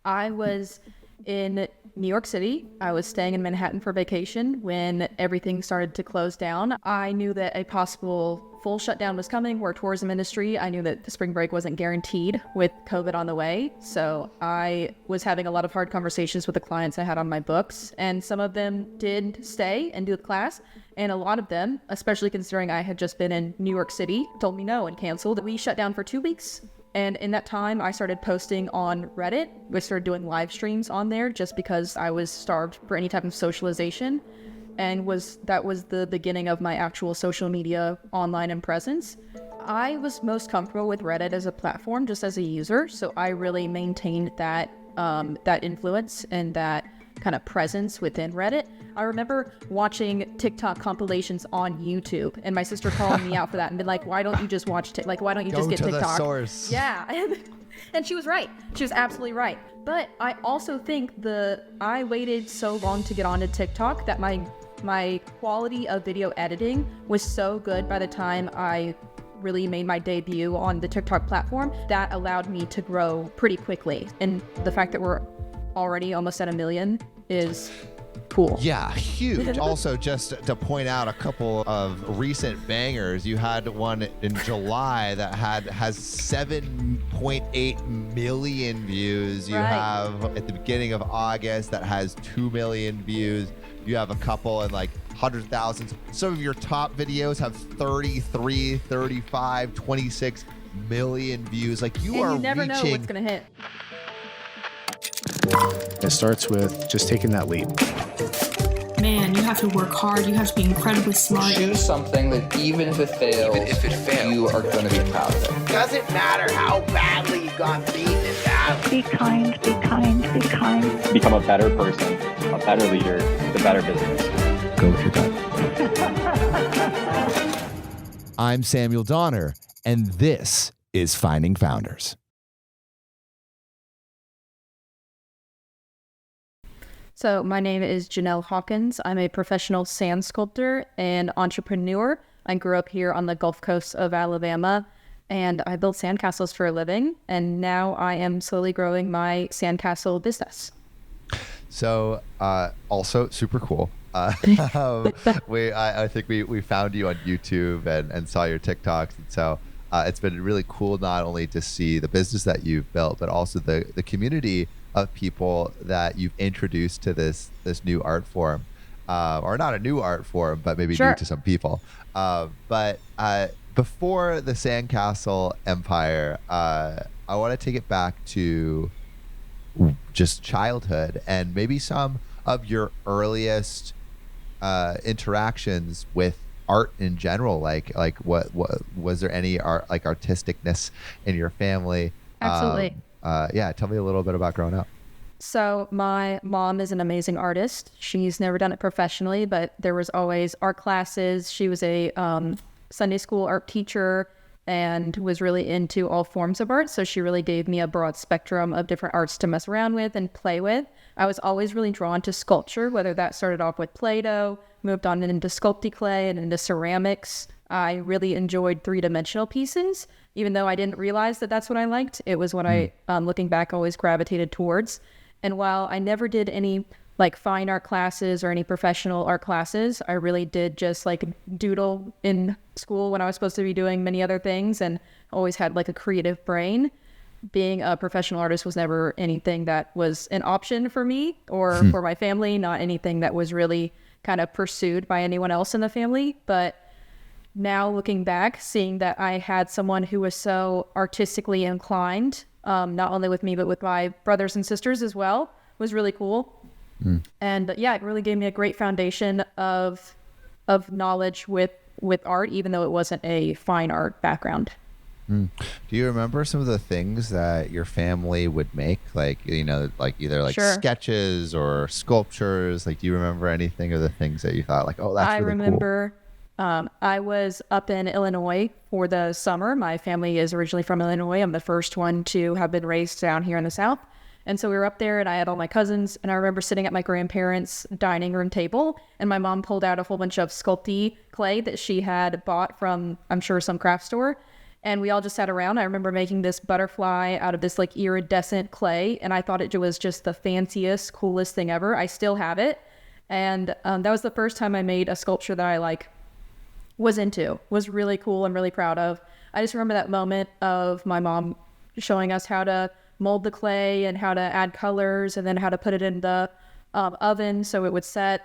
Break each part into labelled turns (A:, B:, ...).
A: I was in New York City. I was staying in Manhattan for vacation when everything started to close down. I knew that a possible full shutdown was coming. We're a tourism industry. I knew that the spring break wasn't guaranteed with COVID on the way. So I was having a lot of hard conversations with the clients I had on my books, and some of them did stay and do the class. And a lot of them, especially considering I had just been in New York City, told me no and canceled. We shut down for 2 weeks. And in that time, I started posting on Reddit. We started doing live streams on there just because I was starved for any type of socialization. And that was the beginning of my actual social media online and presence. I was most comfortable with Reddit as a platform, just as a user. So I really maintained that influence and that kind of presence within Reddit. I remember watching TikTok compilations on YouTube, and my sister calling me out for that and been like, why don't you just watch why don't you just get TikTok?
B: Go to the source.
A: Yeah. And she was right. She was absolutely right. But I also think I waited so long to get onto TikTok that my quality of video editing was so good by the time I really made my debut on the TikTok platform that allowed me to grow pretty quickly. And the fact that we're already almost at 1 million is cool.
B: Yeah, huge. Also, just to point out a couple of recent bangers, you had one in July that has 7.8 million views. You have at the beginning of August that has 2 million views. You have a couple in like 100,000. Some of your top videos have 33, 35, 26 million views. Like
A: you never know what's going to hit.
C: It starts with just taking that leap.
D: Man, you have to work hard. You have to be incredibly smart.
E: Choose something that even if it fails, you are going to be proud of it.
F: Doesn't matter how badly you got beaten in that.
G: Be kind, be kind, be kind.
H: Become a better person, a better leader, the better business.
C: Go with your gut.
B: I'm Samuel Donner, and this is Finding Founders.
A: So my name is Janel Hawkins. I'm a professional sand sculptor and entrepreneur. I grew up here on the Gulf Coast of Alabama, and I build sandcastles for a living. And now I am slowly growing my sandcastle business.
B: So also super cool. I think we found you on YouTube and saw your TikToks. And so it's been really cool not only to see the business that you've built, but also the community of people that you've introduced to this new art form, or not a new art form, but maybe new to some people. But before the sandcastle empire, I want to take it back to just childhood and maybe some of your earliest interactions with art in general. Like what was there any art, like artisticness in your family?
A: Absolutely.
B: Tell me a little bit about growing up.
A: So my mom is an amazing artist. She's never done it professionally, but there was always art classes. She was a Sunday school art teacher and was really into all forms of art. So she really gave me a broad spectrum of different arts to mess around with and play with. I was always really drawn to sculpture, whether that started off with Play-Doh, moved on into Sculpti-Clay and into ceramics. I really enjoyed three-dimensional pieces. Even though I didn't realize that that's what I liked, it was what I, looking back, always gravitated towards. And while I never did any like fine art classes or any professional art classes, I really did just like doodle in school when I was supposed to be doing many other things, and always had like a creative brain. Being a professional artist was never anything that was an option for me or for my family, not anything that was really kind of pursued by anyone else in the family. But now looking back, seeing that I had someone who was so artistically inclined, not only with me, but with my brothers and sisters as well, was really cool. And it really gave me a great foundation of knowledge with art, even though it wasn't a fine art background.
B: Do you remember some of the things that your family would make? Like, like either like sketches or sculptures? Like, do you remember anything of the things that you thought like, oh, that's really cool?
A: I remember I was up in Illinois for the summer. My family is originally from Illinois. I'm the first one to have been raised down here in the South. And so we were up there and I had all my cousins, and I remember sitting at my grandparents' dining room table, and my mom pulled out a whole bunch of Sculpti clay that she had bought from, I'm sure, some craft store. And we all just sat around. I remember making this butterfly out of this like iridescent clay, and I thought it was just the fanciest, coolest thing ever. I still have it. And that was the first time I made a sculpture that I like was really cool and really proud of. I just remember that moment of my mom showing us how to mold the clay and how to add colors and then how to put it in the oven so it would set.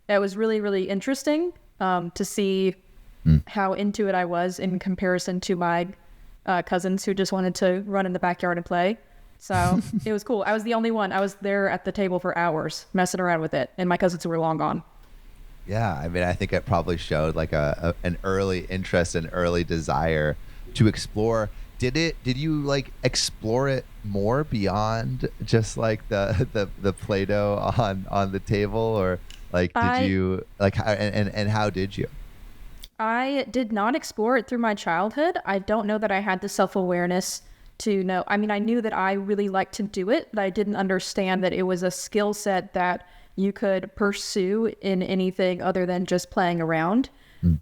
A: It was really, really interesting to see how into it I was in comparison to my cousins who just wanted to run in the backyard and play. So it was cool. I was the only one. I was there at the table for hours messing around with it, and my cousins were long gone.
B: Yeah, I mean, I think it probably showed like an early interest and early desire to explore. Did you like explore it more beyond just like the Play-Doh on the table, or like did you like and how did you?
A: I did not explore it through my childhood. I don't know that I had the self-awareness to know. I mean, I knew that I really liked to do it, but I didn't understand that it was a skill set that you could pursue in anything other than just playing around.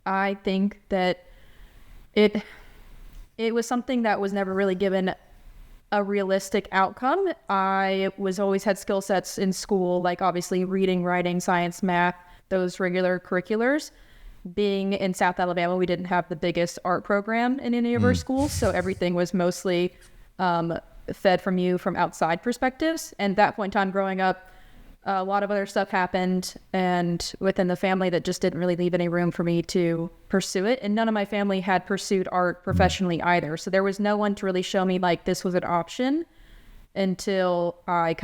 A: I think that it was something that was never really given a realistic outcome. I was always had skill sets in school, like obviously reading, writing, science, math, those regular curriculars. Being in South Alabama, we didn't have the biggest art program in any of our schools, so everything was mostly fed from you from outside perspectives. And at that point in time growing up, a lot of other stuff happened and within the family that just didn't really leave any room for me to pursue it. And none of my family had pursued art professionally either. So there was no one to really show me like this was an option until I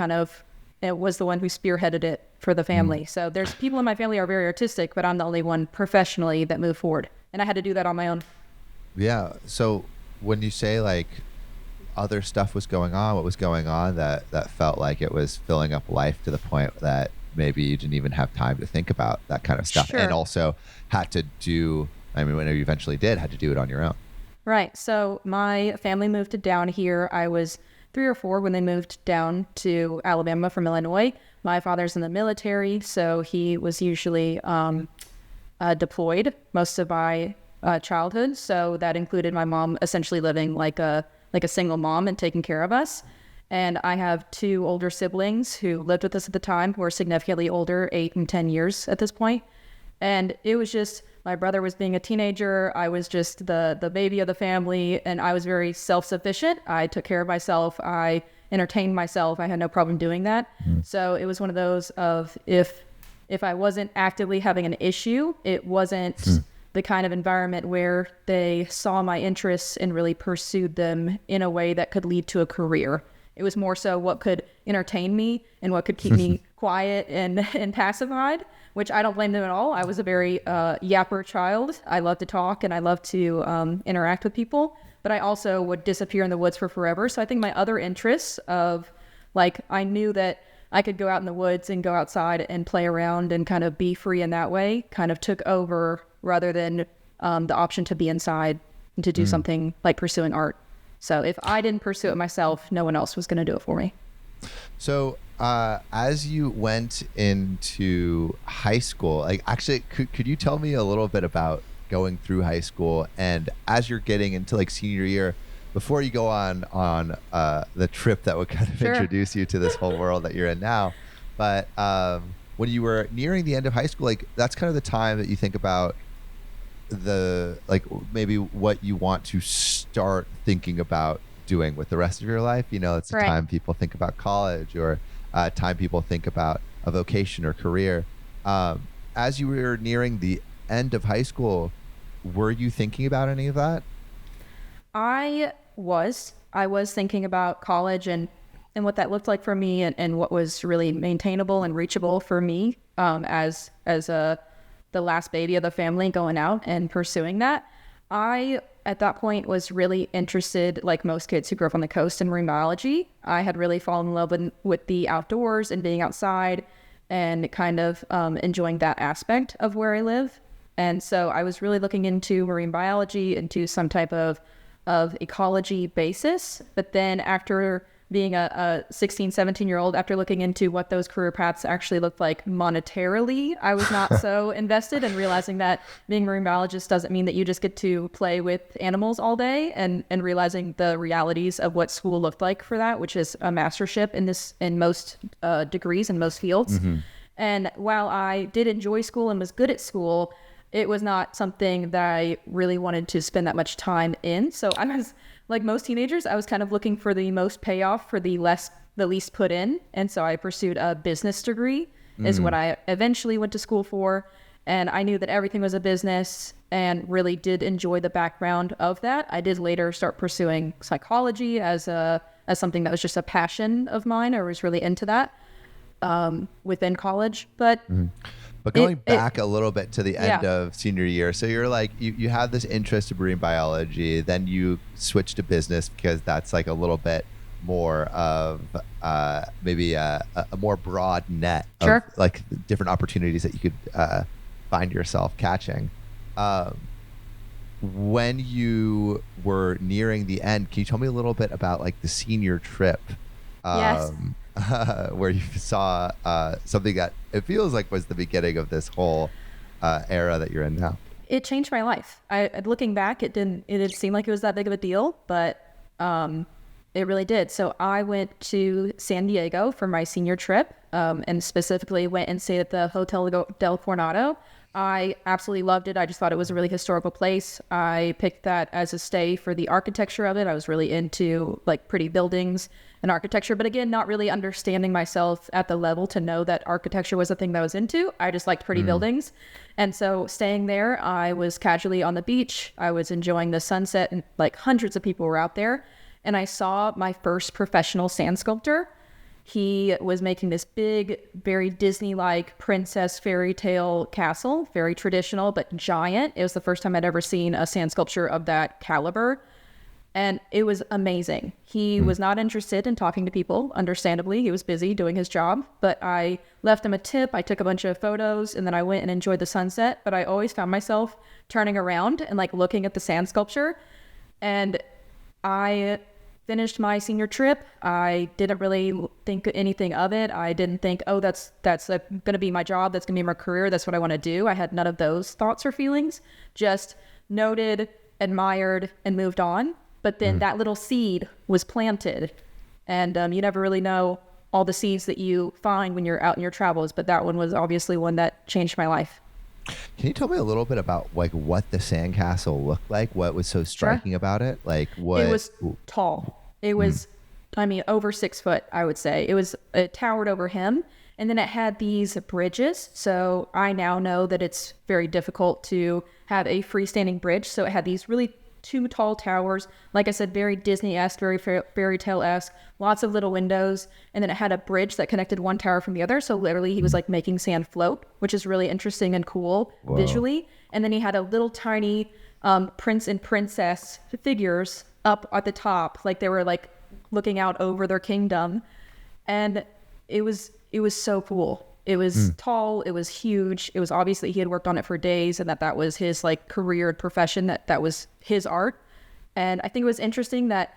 A: it was the one who spearheaded it for the family. So there's people in my family are very artistic, but I'm the only one professionally that moved forward. And I had to do that on my own. Yeah.
B: So when you say like other stuff was going on, what was going on that felt like it was filling up life to the point that maybe you didn't even have time to think about that kind of stuff? Sure. And also had to do, I mean, when you eventually did, had to do it on your own.
A: Right. So my family moved down here. I was 3 or 4 when they moved down to Alabama from Illinois. My father's in the military, so he was usually deployed most of my childhood. So that included my mom essentially living like a single mom and taking care of us. And I have 2 older siblings who lived with us at the time, who are significantly older, 8 and 10 years at this point. And it was just, my brother was being a teenager. I was just the baby of the family, and I was very self-sufficient. I took care of myself. I entertained myself. I had no problem doing that. So it was one of those of if I wasn't actively having an issue, it wasn't the kind of environment where they saw my interests and really pursued them in a way that could lead to a career. It was more so what could entertain me and what could keep me quiet and pacified, which I don't blame them at all. I was a very yapper child. I love to talk and I love to interact with people, but I also would disappear in the woods for forever. So I think my other interests of like, I knew that I could go out in the woods and go outside and play around and kind of be free in that way, kind of took over rather than the option to be inside and to do something like pursuing art. So if I didn't pursue it myself, no one else was going to do it for me.
B: So as you went into high school, like actually, could you tell me a little bit about going through high school and as you're getting into like senior year, before you go on the trip that would kind of introduce you to this whole world that you're in now, but when you were nearing the end of high school, like that's kind of the time that you think about the like maybe what you want to start thinking about doing with the rest of your life. You know, it's the time people think about college or time people think about a vocation or career. As you were nearing the end of high school, were you thinking about any of that? I was thinking about college and what that looked like for me and what was really maintainable and reachable for me as the last baby of the family going out and pursuing that. I, at that point, was really interested, like most kids who grew up on the coast, in marine biology. I had really fallen in love with the outdoors and being outside and kind of enjoying that aspect of where I live. And so I was really looking into marine biology, into some type of ecology basis. But then after
A: being a 16, 17-year-old, after looking into what those career paths actually looked like monetarily, I was not so invested, and realizing that being a marine biologist doesn't mean that you just get to play with animals all day, and realizing the realities of what school looked like for that, which is a mastership in most degrees in most fields. And while I did enjoy school and was good at school, it was not something that I really wanted to spend that much time in. So I was, like most teenagers, I was kind of looking for the most payoff for the least put in. And so I pursued a business degree is what I eventually went to school for. And I knew that everything was a business and really did enjoy the background of that. I did later start pursuing psychology as something that was just a passion of mine. I was really into that within college. But
B: going back a little bit to the end of senior year, so you're like, you have this interest in marine biology, then you switch to business because that's like a little bit more of maybe a more broad net of like different opportunities that you could find yourself catching. When you were nearing the end, can you tell me a little bit about like the senior trip?
A: Yes.
B: Where you saw something that it feels like was the beginning of this whole era that you're in now.
A: It changed my life. Looking back, it didn't seem like it was that big of a deal, but it really did. So I went to San Diego for my senior trip, and specifically went and stayed at the Hotel del Coronado. I absolutely loved it. I just thought it was a really historical place. I picked that as a stay for the architecture of it. I was really into like pretty buildings and architecture, but again, not really understanding myself at the level to know that architecture was a thing that I was into. I just liked pretty buildings. And so staying there, I was casually on the beach. I was enjoying the sunset, and like hundreds of people were out there. And I saw my first professional sand sculptor. He was making this big, very Disney-like princess fairy tale castle, very traditional, but giant. It was the first time I'd ever seen a sand sculpture of that caliber. And it was amazing. He was not interested in talking to people, understandably. He was busy doing his job, but I left him a tip. I took a bunch of photos, and then I went and enjoyed the sunset. But I always found myself turning around and like looking at the sand sculpture. And I finished my senior trip. I didn't really think anything of it. I didn't think, oh, that's going to be my job. That's going to be my career. That's what I want to do. I had none of those thoughts or feelings. Just noted, admired, and moved on. But then that little seed was planted, and you never really know all the seeds that you find when you're out in your travels. But that one was obviously one that changed my life.
B: Can you tell me a little bit about like what the sandcastle looked like? What was so striking about it? Like what?
A: It was tall. It was, I mean, over 6 foot, I would say. It towered over him. And then it had these bridges. So I now know that it's very difficult to have a freestanding bridge. So it had these really 2 tall towers. Like I said, very Disney-esque, very fairy tale-esque, lots of little windows. And then it had a bridge that connected one tower from the other. So literally he was like making sand float, which is really interesting and cool visually. And then he had a little tiny prince and princess figures up at the top, like they were like looking out over their kingdom. And it was so cool. It was tall, it was huge. It was obviously he had worked on it for days, and that was his like career and profession, that was his art. And I think it was interesting that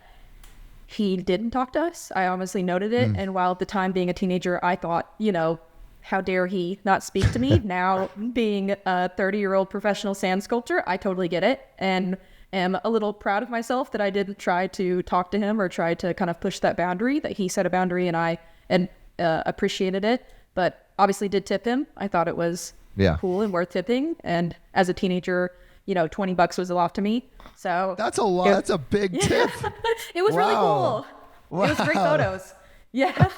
A: he didn't talk to us. I honestly noted it. And while at the time being a teenager, I thought, you know, how dare he not speak to me? Now being a 30-year-old professional sand sculptor, I totally get it. And am a little proud of myself that I didn't try to talk to him or try to kind of push that boundary, that he set a boundary and I appreciated it. But obviously did tip him. I thought it was cool and worth tipping. And as a teenager, you know, $20 was a lot to me. So
B: that's a lot. That's a big tip.
A: It was really cool. Wow. It was great photos. Yeah.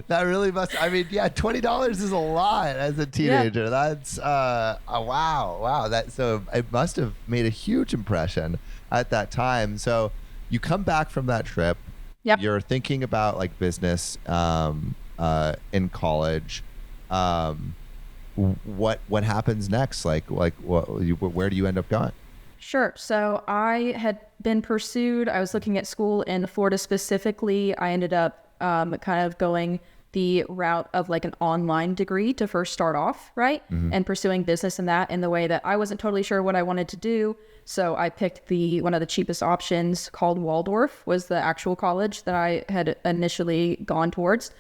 B: That really must, I mean, yeah, $20 is a lot as a teenager. Yeah. That's wow. So it must have made a huge impression at that time. So you come back from that trip.
A: Yep.
B: You're thinking about like business in college. What happens next? Like where do you end up going?
A: Sure. So I had been pursued. I was looking at school in Florida specifically. I ended up kind of going the route of like an online degree to first start off, right? And pursuing business in that in the way that I wasn't totally sure what I wanted to do. So I picked one of the cheapest options called Waldorf, was the actual college that I had initially gone towards,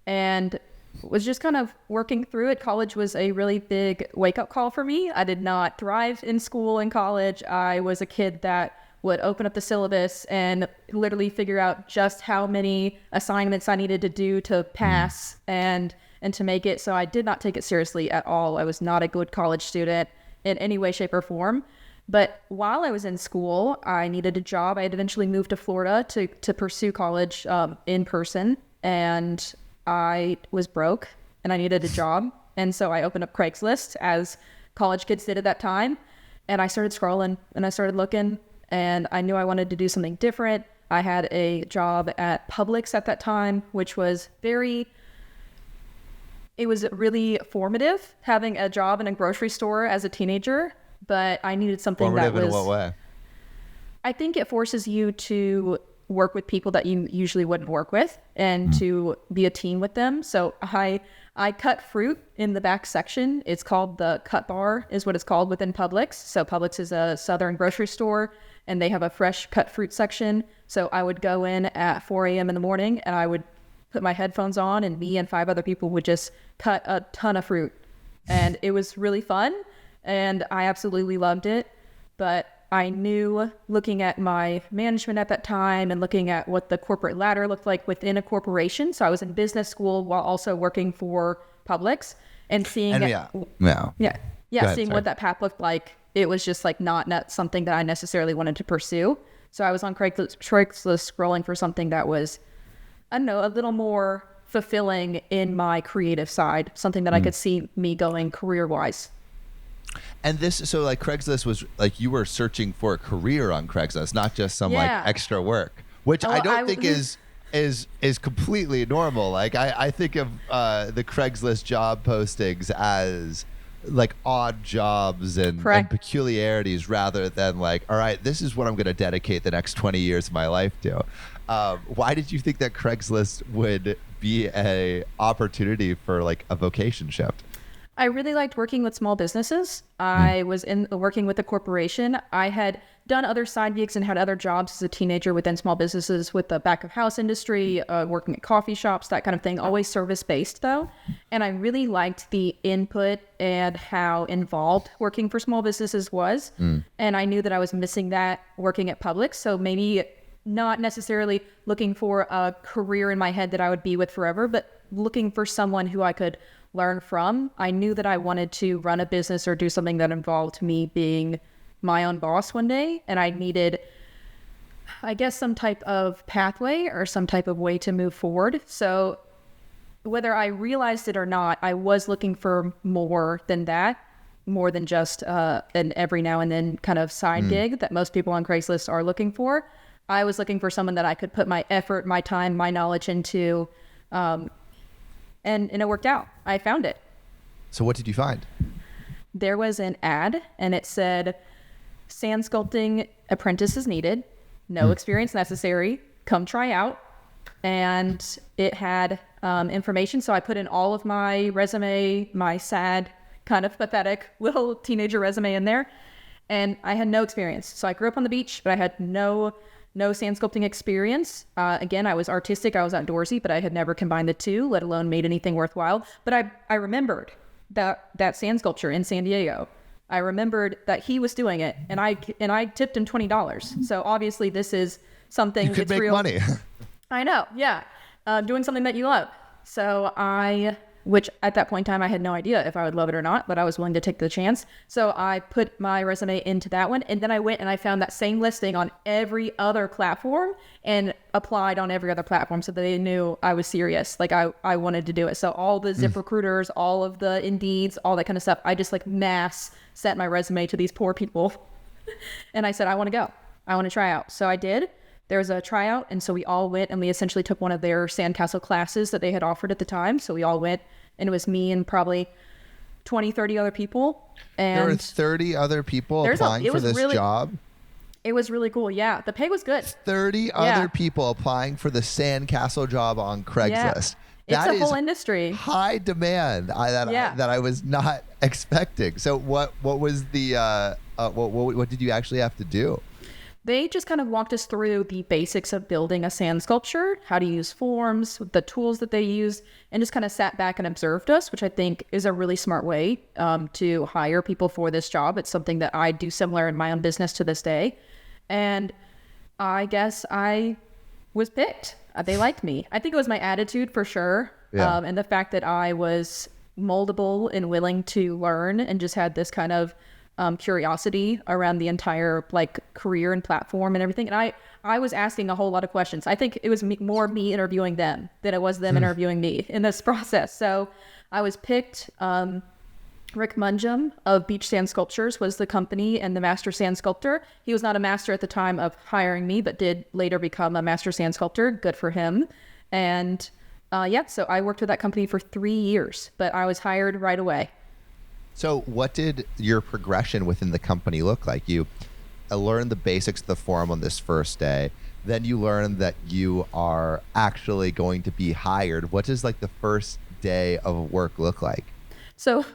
A: and was just kind of working through it. College was a really big wake-up call for me. I did not thrive in school and college. I was a kid that would open up the syllabus and literally figure out just how many assignments I needed to do to pass and to make it. So I did not take it seriously at all. I was not a good college student in any way, shape, or form. But while I was in school, I needed a job. I had eventually moved to Florida to pursue college in person, and I was broke and I needed a job. And so I opened up Craigslist, as college kids did at that time. And I started scrolling and I started looking, and I knew I wanted to do something different. I had a job at Publix at that time, which was it was really formative, having a job in a grocery store as a teenager. But I needed something
B: Formative
A: that was...
B: in what way?
A: I think it forces you to work with people that you usually wouldn't work with, and to be a team with them. So I cut fruit in the back section. It's called the cut bar, is what it's called within Publix. So Publix is a southern grocery store, and they have a fresh cut fruit section. So I would go in at 4 a.m. in the morning, and I would put my headphones on, and me and 5 other people would just cut a ton of fruit. And it was really fun, and I absolutely loved it. But I knew, looking at my management at that time and looking at what the corporate ladder looked like within a corporation. So I was in business school while also working for Publix, and seeing seeing what that path looked like. It was just like not something that I necessarily wanted to pursue. So I was on Craigslist scrolling for something that was, I don't know, a little more fulfilling in my creative side, something that I could see me going career-wise.
B: And so like Craigslist was like, you were searching for a career on Craigslist, not just some like extra work, which I don't think is completely normal. Like I think of the Craigslist job postings as like odd jobs and peculiarities, rather than like, all right, this is what I'm going to dedicate the next 20 years of my life to. Why did you think that Craigslist would be a opportunity for like a vocation shift?
A: I really liked working with small businesses. I was working with a corporation. I had done other side gigs and had other jobs as a teenager within small businesses, with the back of house industry, working at coffee shops, that kind of thing, always service-based though. And I really liked the input and how involved working for small businesses was. And I knew that I was missing that working at Publix. So maybe not necessarily looking for a career in my head that I would be with forever, but looking for someone who I could learn from. I knew that I wanted to run a business or do something that involved me being my own boss one day, and I needed, I guess, some type of pathway or some type of way to move forward. So whether I realized it or not, I was looking for more than that, more than just an every now and then kind of side gig that most people on Craigslist are looking for. I was looking for someone that I could put my effort, my time, my knowledge into, and it worked out. I found it.
B: So what did you find?
A: There was an ad, and it said, sand sculpting apprentice is needed, no experience necessary, come try out. And it had information. So I put in all of my resume, my sad, kind of pathetic little teenager resume in there. And I had no experience. So I grew up on the beach, but I had no sand sculpting experience. Again, I was artistic, I was outdoorsy, but I had never combined the two, let alone made anything worthwhile. But I remembered that sand sculpture in San Diego. I remembered that he was doing it, and I tipped him $20. So obviously this is something
B: you could
A: that's
B: make
A: real
B: money.
A: I know, yeah. Doing something that you love. So which at that point in time, I had no idea if I would love it or not, but I was willing to take the chance. So I put my resume into that one, and then I went and I found that same listing on every other platform and applied on every other platform, so that they knew I was serious. Like I wanted to do it. So all the ZipRecruiters, all of the Indeeds, all that kind of stuff, I just like mass sent my resume to these poor people. And I said, I want to go. I want to try out. So I did. There was a tryout, and so we all went, and we essentially took one of their sandcastle classes that they had offered at the time. So we all went, and it was me and probably 20, 30 other people. And
B: there were 30 other people applying for this job?
A: It was really cool, yeah. The pay was good.
B: 30 other people applying for the sandcastle job on Craigslist.
A: It's
B: That
A: a whole
B: is
A: industry.
B: high demand that I was not expecting. So what was the what did you actually have to do?
A: They just kind of walked us through the basics of building a sand sculpture, how to use forms, the tools that they use, and just kind of sat back and observed us, which I think is a really smart way to hire people for this job. It's something that I do similar in my own business to this day. And I guess I was picked. They liked me. I think it was my attitude for sure.
B: Yeah.
A: And the fact that I was moldable and willing to learn and just had this kind of curiosity around the entire like career and platform and everything. And I was asking a whole lot of questions. I think it was more me interviewing them than it was them interviewing me in this process. So I was picked. Rick Munjum of Beach Sand Sculptures was the company and the master sand sculptor. He was not a master at the time of hiring me, but did later become a master sand sculptor. Good for him. And so I worked with that company for 3 years, but I was hired right away.
B: So what did your progression within the company look like? You learned the basics of the form on this first day. Then you learned that you are actually going to be hired. What does like the first day of work look like?
A: So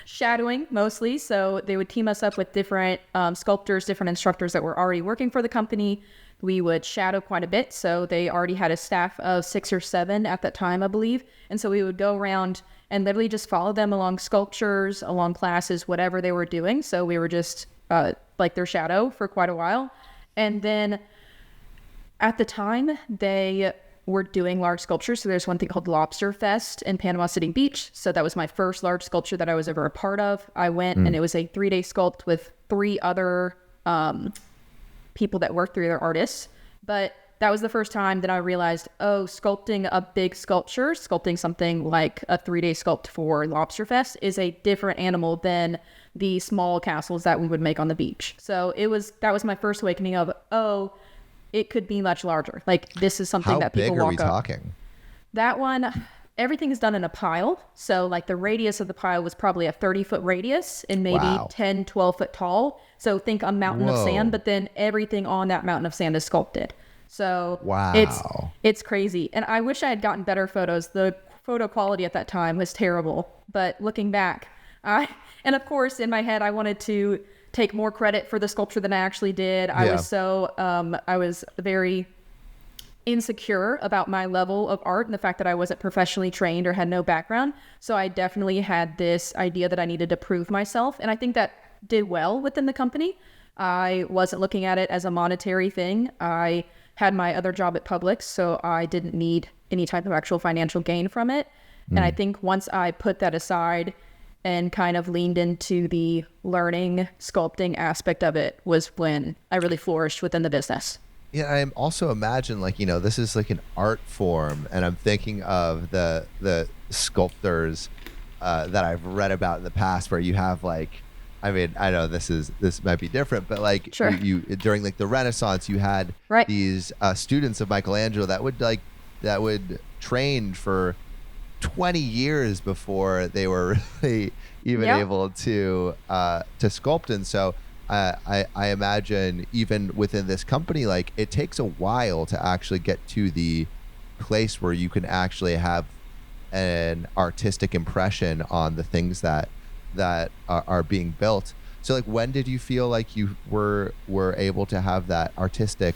A: shadowing mostly. So they would team us up with different sculptors, different instructors that were already working for the company. We would shadow quite a bit. So they already had a staff of 6 or 7 at that time, I believe. And so we would go around and literally just follow them along sculptures, along classes, whatever they were doing. So we were just like their shadow for quite a while. And then at the time, they were doing large sculptures. So there's one thing called Lobster Fest in Panama City Beach. So that was my first large sculpture that I was ever a part of. I went and it was a 3-day sculpt with 3 other people that worked through their artists. But that was the first time that I realized, sculpting a big sculpture, sculpting something like a 3-day sculpt for Lobster Fest is a different animal than the small castles that we would make on the beach. So that was my first awakening of, it could be much larger. Like this is something that people walk up.
B: How big are we talking?
A: That one, everything is done in a pile. So like the radius of the pile was probably a 30-foot radius and maybe 10, 12 foot tall. So think a mountain of sand, but then everything on that mountain of sand is sculpted. So it's crazy. And I wish I had gotten better photos. The photo quality at that time was terrible. But looking back, and of course in my head, I wanted to take more credit for the sculpture than I actually did. I was very insecure about my level of art and the fact that I wasn't professionally trained or had no background. So I definitely had this idea that I needed to prove myself. And I think that did well within the company. I wasn't looking at it as a monetary thing. I had my other job at Publix, so I didn't need any type of actual financial gain from it. And I think once I put that aside and kind of leaned into the learning, sculpting aspect of it was when I really flourished within the business.
B: Yeah, I also imagine this is like an art form, and I'm thinking of the sculptors that I've read about in the past where you have like, I mean, I know this might be different, but like you during like the Renaissance, you had these students of Michelangelo that would train for 20 years before they were really even able to sculpt. And so I imagine even within this company, like it takes a while to actually get to the place where you can actually have an artistic impression on the things that are being built. So like when did you feel like you were able to have that artistic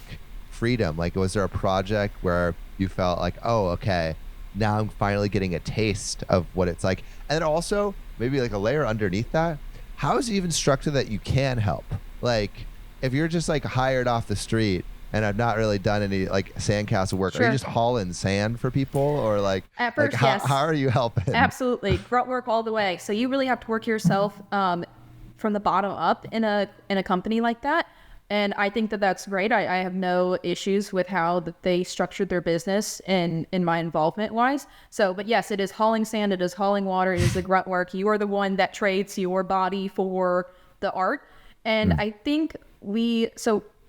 B: freedom? Like was there a project where you felt like, okay, now I'm finally getting a taste of what it's like? And then also maybe like a layer underneath that, how is it even structured that you can help? Like if you're just like hired off the street and I've not really done any like sandcastle work, are you just hauling sand for people, or like
A: at first,
B: like,
A: yes.
B: How are you helping?
A: Absolutely, grunt work all the way. So you really have to work yourself from the bottom up in a company like that. And I think that that's great. I have no issues with how they structured their business and in my involvement wise. So, but yes, it is hauling sand. It is hauling water. It is the grunt work. You are the one that trades your body for the art. And I think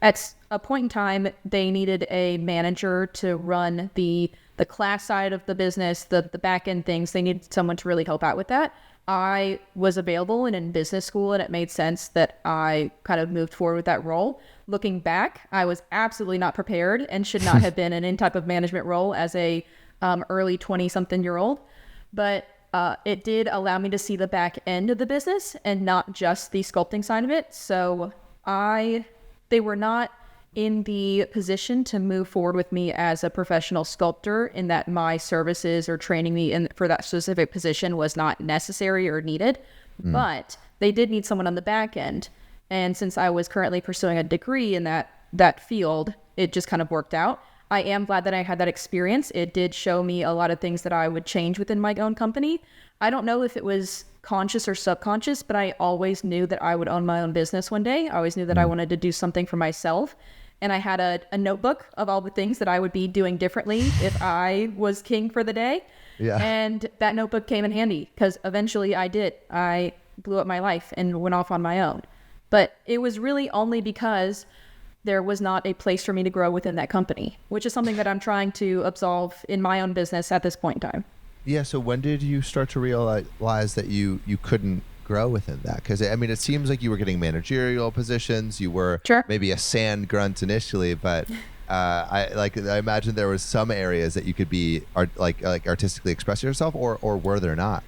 A: at a point in time, they needed a manager to run the class side of the business, the back end things. They needed someone to really help out with that. I was available and in business school, and it made sense that I kind of moved forward with that role. Looking back, I was absolutely not prepared and should not have been in any type of management role as a early 20-something-year-old. But it did allow me to see the back end of the business and not just the sculpting side of it. So they were not in the position to move forward with me as a professional sculptor, in that my services or training me for that specific position was not necessary or needed. But they did need someone on the back end. And since I was currently pursuing a degree in that field, it just kind of worked out. I am glad that I had that experience. It did show me a lot of things that I would change within my own company. I don't know if it was conscious or subconscious, but I always knew that I would own my own business one day. I always knew that I wanted to do something for myself. And I had a notebook of all the things that I would be doing differently if I was king for the day.
B: Yeah.
A: And that notebook came in handy because eventually I did. I blew up my life and went off on my own. But it was really only because there was not a place for me to grow within that company, which is something that I'm trying to absolve in my own business at this point in time.
B: Yeah. So when did you start to realize that you couldn't grow within that? Because I mean, it seems like you were getting managerial positions. You were maybe a sand grunt initially, but I imagine there was some areas that you could be artistically express yourself, or were there not?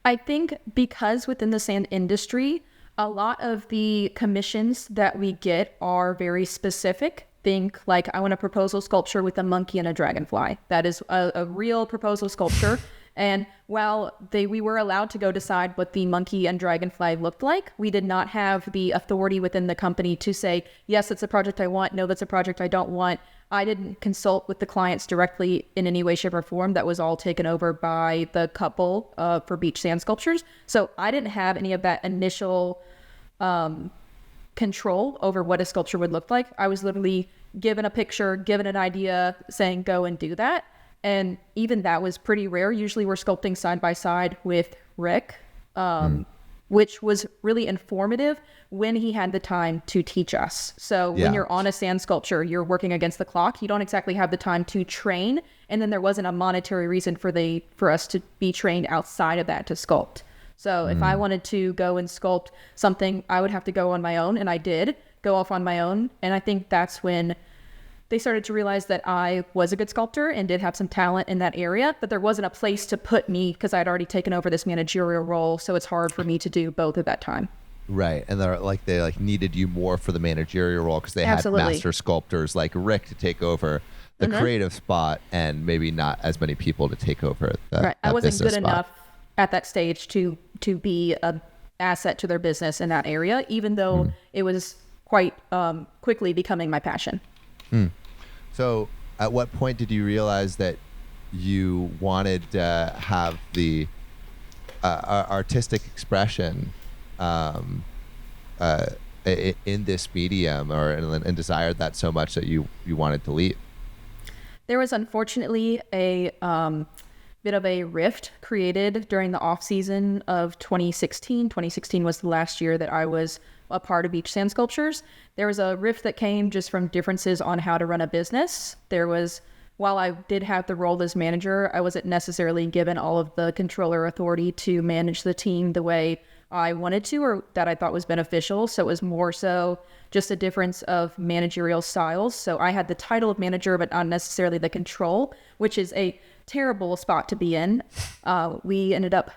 A: I think because within the sand industry, a lot of the commissions that we get are very specific. Think like, I want a proposal sculpture with a monkey and a dragonfly. That is a real proposal sculpture. And while we were allowed to go decide what the monkey and dragonfly looked like, we did not have the authority within the company to say, yes, that's a project I want. No, that's a project I don't want. I didn't consult with the clients directly in any way, shape, or form. That was all taken over by the couple for beach sand sculptures. So I didn't have any of that initial control over what a sculpture would look like. I was literally given a picture, given an idea, saying, go and do that. And even that was pretty rare. Usually we're sculpting side by side with Rick, which was really informative when he had the time to teach us. So when you're on a sand sculpture, you're working against the clock. You don't exactly have the time to train. And then there wasn't a monetary reason for us to be trained outside of that to sculpt. So if I wanted to go and sculpt something, I would have to go on my own. And I did go off on my own. And I think that's when they started to realize that I was a good sculptor and did have some talent in that area, but there wasn't a place to put me because I'd already taken over this managerial role. So it's hard for me to do both at that time.
B: Right. And they needed you more for the managerial role because they had master sculptors like Rick to take over the creative spot, and maybe not as many people to take over the
A: I wasn't good
B: spot.
A: enough at that stage to be an asset to their business in that area, even though it was quite quickly becoming my passion.
B: So at what point did you realize that you wanted to have the artistic expression in this medium, and desired that so much that you wanted to leave?
A: There was unfortunately a bit of a rift created during the off season of 2016. 2016 was the last year that I was a part of Beach Sand Sculptures. There was a rift that came just from differences on how to run a business. While I did have the role as manager, I wasn't necessarily given all of the controller authority to manage the team the way I wanted to, or that I thought was beneficial. So it was more so just a difference of managerial styles. So I had the title of manager, but not necessarily the control, which is a terrible spot to be in. We ended up,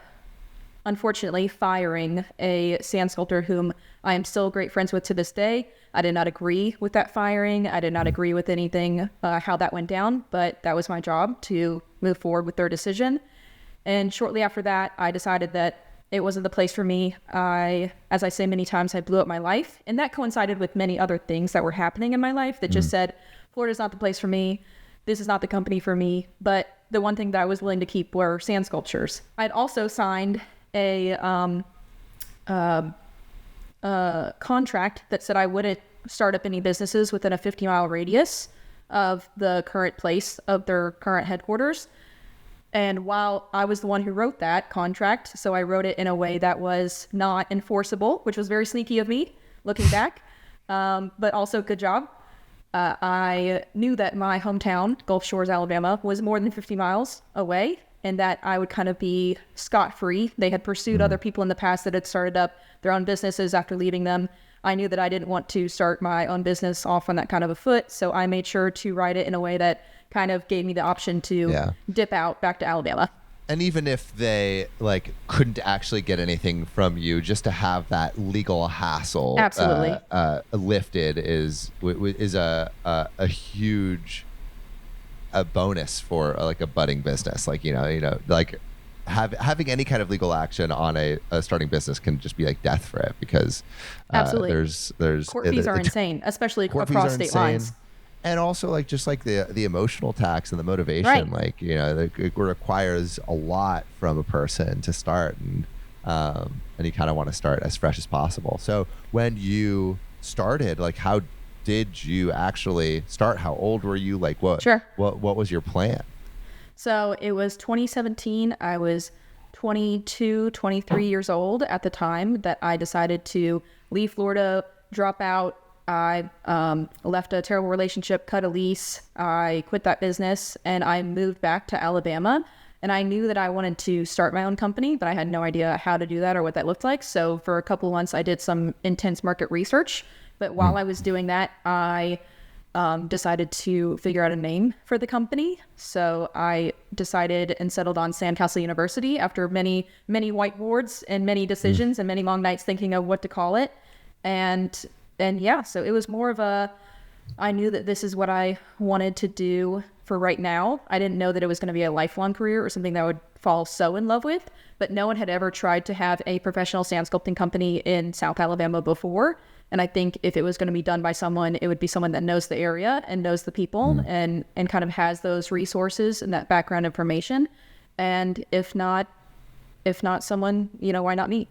A: unfortunately, firing a sand sculptor whom I am still great friends with to this day. I did not agree with that firing. I did not agree with anything, how that went down, but that was my job to move forward with their decision. And shortly after that, I decided that it wasn't the place for me. As I say many times, I blew up my life. And that coincided with many other things that were happening in my life that just said, Florida's not the place for me. This is not the company for me. But the one thing that I was willing to keep were sand sculptures. I'd also signed a contract that said I wouldn't start up any businesses within a 50-mile radius of the current place of their current headquarters. And while I was the one who wrote that contract, so I wrote it in a way that was not enforceable, which was very sneaky of me looking back, but also good job. I knew that my hometown, Gulf Shores, Alabama, was more than 50 miles away, and that I would kind of be scot-free. They had pursued other people in the past that had started up their own businesses after leaving them. I knew that I didn't want to start my own business off on that kind of a foot. So I made sure to write it in a way that kind of gave me the option to dip out back to Alabama.
B: And even if they like couldn't actually get anything from you, just to have that legal hassle
A: Absolutely.
B: Lifted is a huge bonus for like a budding business. Like like having any kind of legal action on a starting business can just be like death for it, because
A: Absolutely.
B: there's
A: Court fees are insane, especially across state lines.
B: And also, like, just like the emotional tax and the motivation,
A: Right.
B: like, it requires a lot from a person to start, and you kind of want to start as fresh as possible. So when you started, like, how did you actually start? How old were you? Like, what was your plan?
A: So it was 2017. I was 22, 23 years old at the time that I decided to leave Florida, drop out. I left a terrible relationship, cut a lease. I quit that business, and I moved back to Alabama. And I knew that I wanted to start my own company, but I had no idea how to do that or what that looked like. So for a couple of months, I did some intense market research. But while I was doing that, I decided to figure out a name for the company. So I decided and settled on Sandcastle University after many, many whiteboards and many decisions and many long nights thinking of what to call it. And yeah, so it was more of I knew that this is what I wanted to do for right now. I didn't know that it was going to be a lifelong career or something that I would fall so in love with, but no one had ever tried to have a professional sand sculpting company in South Alabama before. And I think if it was going to be done by someone, it would be someone that knows the area and knows the people and kind of has those resources and that background information. And if not someone, why not me?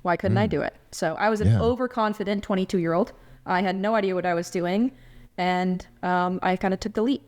A: Why couldn't I do it? So I was an overconfident 22-year-old. I had no idea what I was doing, and I kind of took the leap.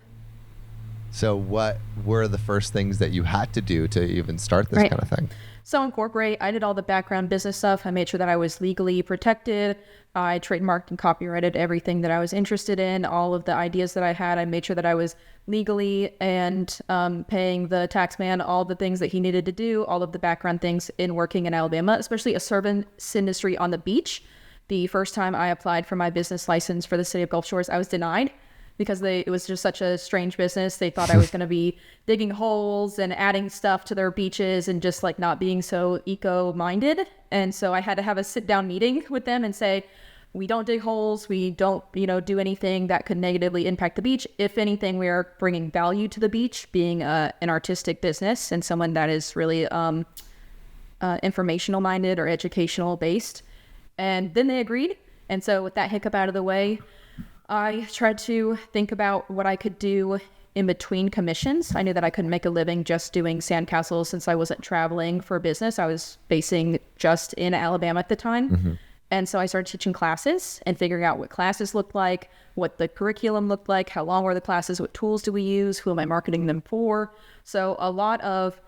B: So what were the first things that you had to do to even start this kind of thing?
A: So incorporate, I did all the background business stuff. I made sure that I was legally protected. I trademarked and copyrighted everything that I was interested in, all of the ideas that I had. I made sure that I was legally and paying the tax man all the things that he needed to do, all of the background things in working in Alabama, especially a service industry on the beach. The first time I applied for my business license for the city of Gulf Shores, I was denied because it was just such a strange business. They thought I was going to be digging holes and adding stuff to their beaches and just like not being so eco-minded. And so I had to have a sit-down meeting with them and say, we don't dig holes. We don't, do anything that could negatively impact the beach. If anything, we are bringing value to the beach, being an artistic business and someone that is really informational minded or educational based. And then they agreed. And so with that hiccup out of the way, I tried to think about what I could do in between commissions. I knew that I couldn't make a living just doing sandcastles since I wasn't traveling for business. I was basing just in Alabama at the time. And so I started teaching classes and figuring out what classes looked like, what the curriculum looked like, how long were the classes, what tools do we use, who am I marketing them for. So a lot of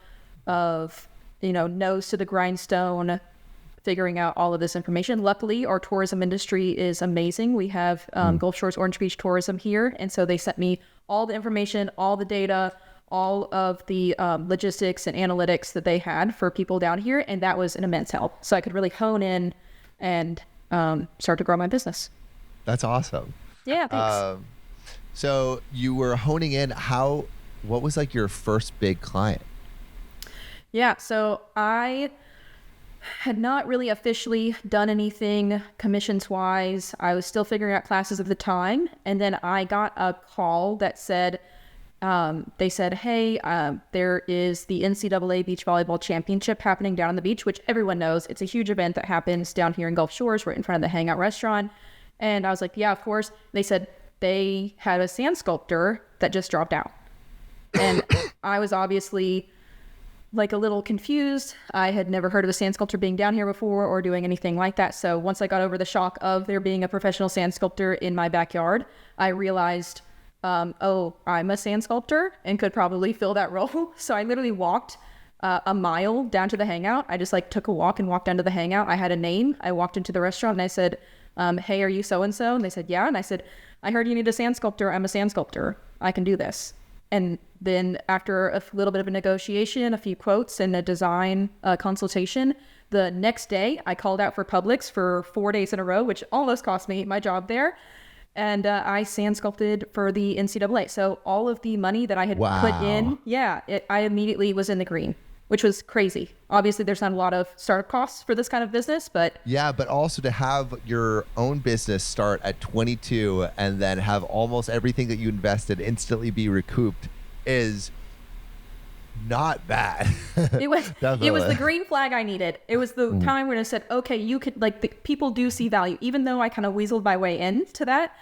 A: nose to the grindstone, figuring out all of this information. Luckily, our tourism industry is amazing. We have Gulf Shores Orange Beach tourism here. And so they sent me all the information, all the data, all of the logistics and analytics that they had for people down here. And that was an immense help. So I could really hone in and start to grow my business.
B: That's awesome.
A: Yeah, thanks.
B: So you were honing in. What was like your first big client?
A: Yeah, so I had not really officially done anything commissions wise. I was still figuring out classes at the time. And then I got a call that said, they said, hey, there is the NCAA Beach Volleyball Championship happening down on the beach, which everyone knows. It's a huge event that happens down here in Gulf Shores, right in front of the Hangout Restaurant. And I was like, yeah, of course. They said they had a sand sculptor that just dropped out. And I was obviously like a little confused. I had never heard of a sand sculptor being down here before or doing anything like that. So once I got over the shock of there being a professional sand sculptor in my backyard, I realized, I'm a sand sculptor and could probably fill that role. So I literally walked a mile down to the Hangout. I just took a walk and walked down to the Hangout. I had a name. I walked into the restaurant and I said, hey, are you so-and-so? And they said, yeah. And I said, I heard you need a sand sculptor. I'm a sand sculptor. I can do this. And then after a little bit of a negotiation, a few quotes and a design consultation, the next day I called out for Publix for 4 days in a row, which almost cost me my job there. And I sand sculpted for the NCAA. So all of the money that I had put in, I immediately was in the green, which was crazy. Obviously, there's not a lot of startup costs for this kind of business, but...
B: Yeah, but also to have your own business start at 22 and then have almost everything that you invested instantly be recouped is not bad.
A: It was the green flag I needed. It was the time when I said, okay, you could, like, the people do see value. Even though I kind of weaseled my way into that,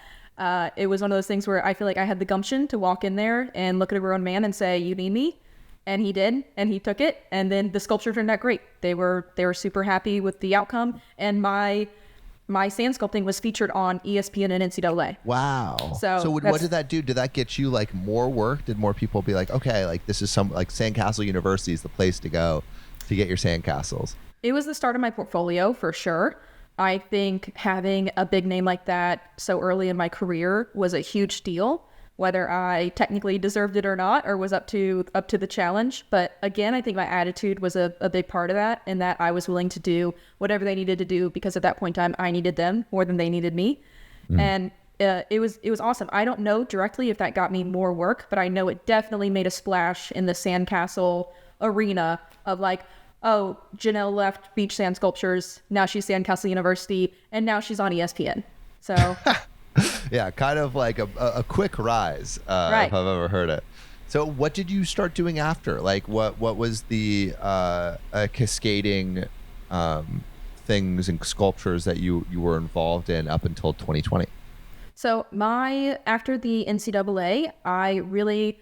A: it was one of those things where I feel like I had the gumption to walk in there and look at a grown man and say, you need me? And he did, and he took it, and then the sculpture turned out great. They were super happy with the outcome, and my sand sculpting was featured on ESPN and NCAA.
B: Wow. So what did that do? Did that get you like more work? Did more people be like, okay, like this is some like Sandcastle University is the place to go to get your sandcastles?
A: It was the start of my portfolio for sure. I think having a big name like that so early in my career was a huge deal, whether I technically deserved it or not, or was up to the challenge. But again, I think my attitude was a big part of that, and that I was willing to do whatever they needed to do, because at that point in time, I needed them more than they needed me. And it was awesome. I don't know directly if that got me more work, but I know it definitely made a splash in the sandcastle arena of like, oh, Janel left Beach Sand Sculptures, now she's Sandcastle University, and now she's on ESPN. So...
B: Yeah, kind of like a quick rise,
A: right.
B: If I've ever heard it. So what did you start doing after? Like what was the cascading things and sculptures that you were involved in up until 2020?
A: So after the NCAA, I really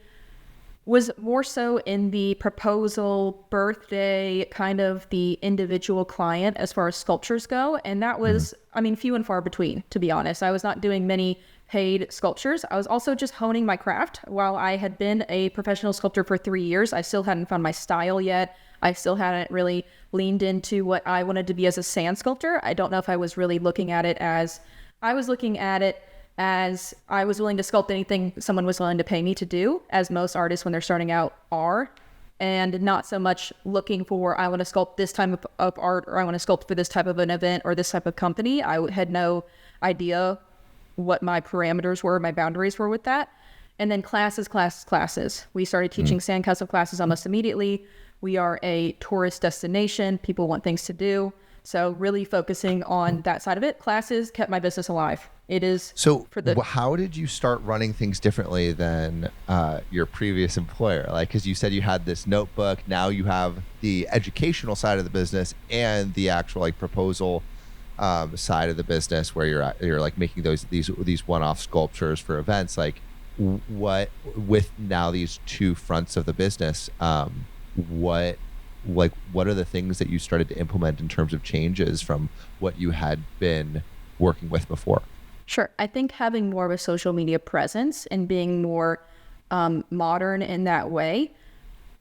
A: was more so in the proposal, birthday, kind of the individual client as far as sculptures go. And that was, I mean, few and far between, to be honest. I was not doing many paid sculptures. I was also just honing my craft. While I had been a professional sculptor for 3 years, I still hadn't found my style yet. I still hadn't really leaned into what I wanted to be as a sand sculptor. I don't know if I was really looking at it as, I was looking at it as I was willing to sculpt anything someone was willing to pay me to do, as most artists when they're starting out are, and not so much looking for, I want to sculpt this type of art, or I want to sculpt for this type of an event or this type of company. I had no idea what my parameters were, my boundaries were with that. And then classes. We started teaching sandcastle classes almost immediately. We are a tourist destination. People want things to do. So really focusing on that side of it. Classes kept my business alive. It is
B: how did you start running things differently than your previous employer? Like, because you said you had this notebook, now you have the educational side of the business and the actual like proposal side of the business, where you're like making these one-off sculptures for events. Like, what with now these two fronts of the business, what are the things that you started to implement in terms of changes from what you had been working with before?
A: Sure. I think having more of a social media presence and being more modern in that way.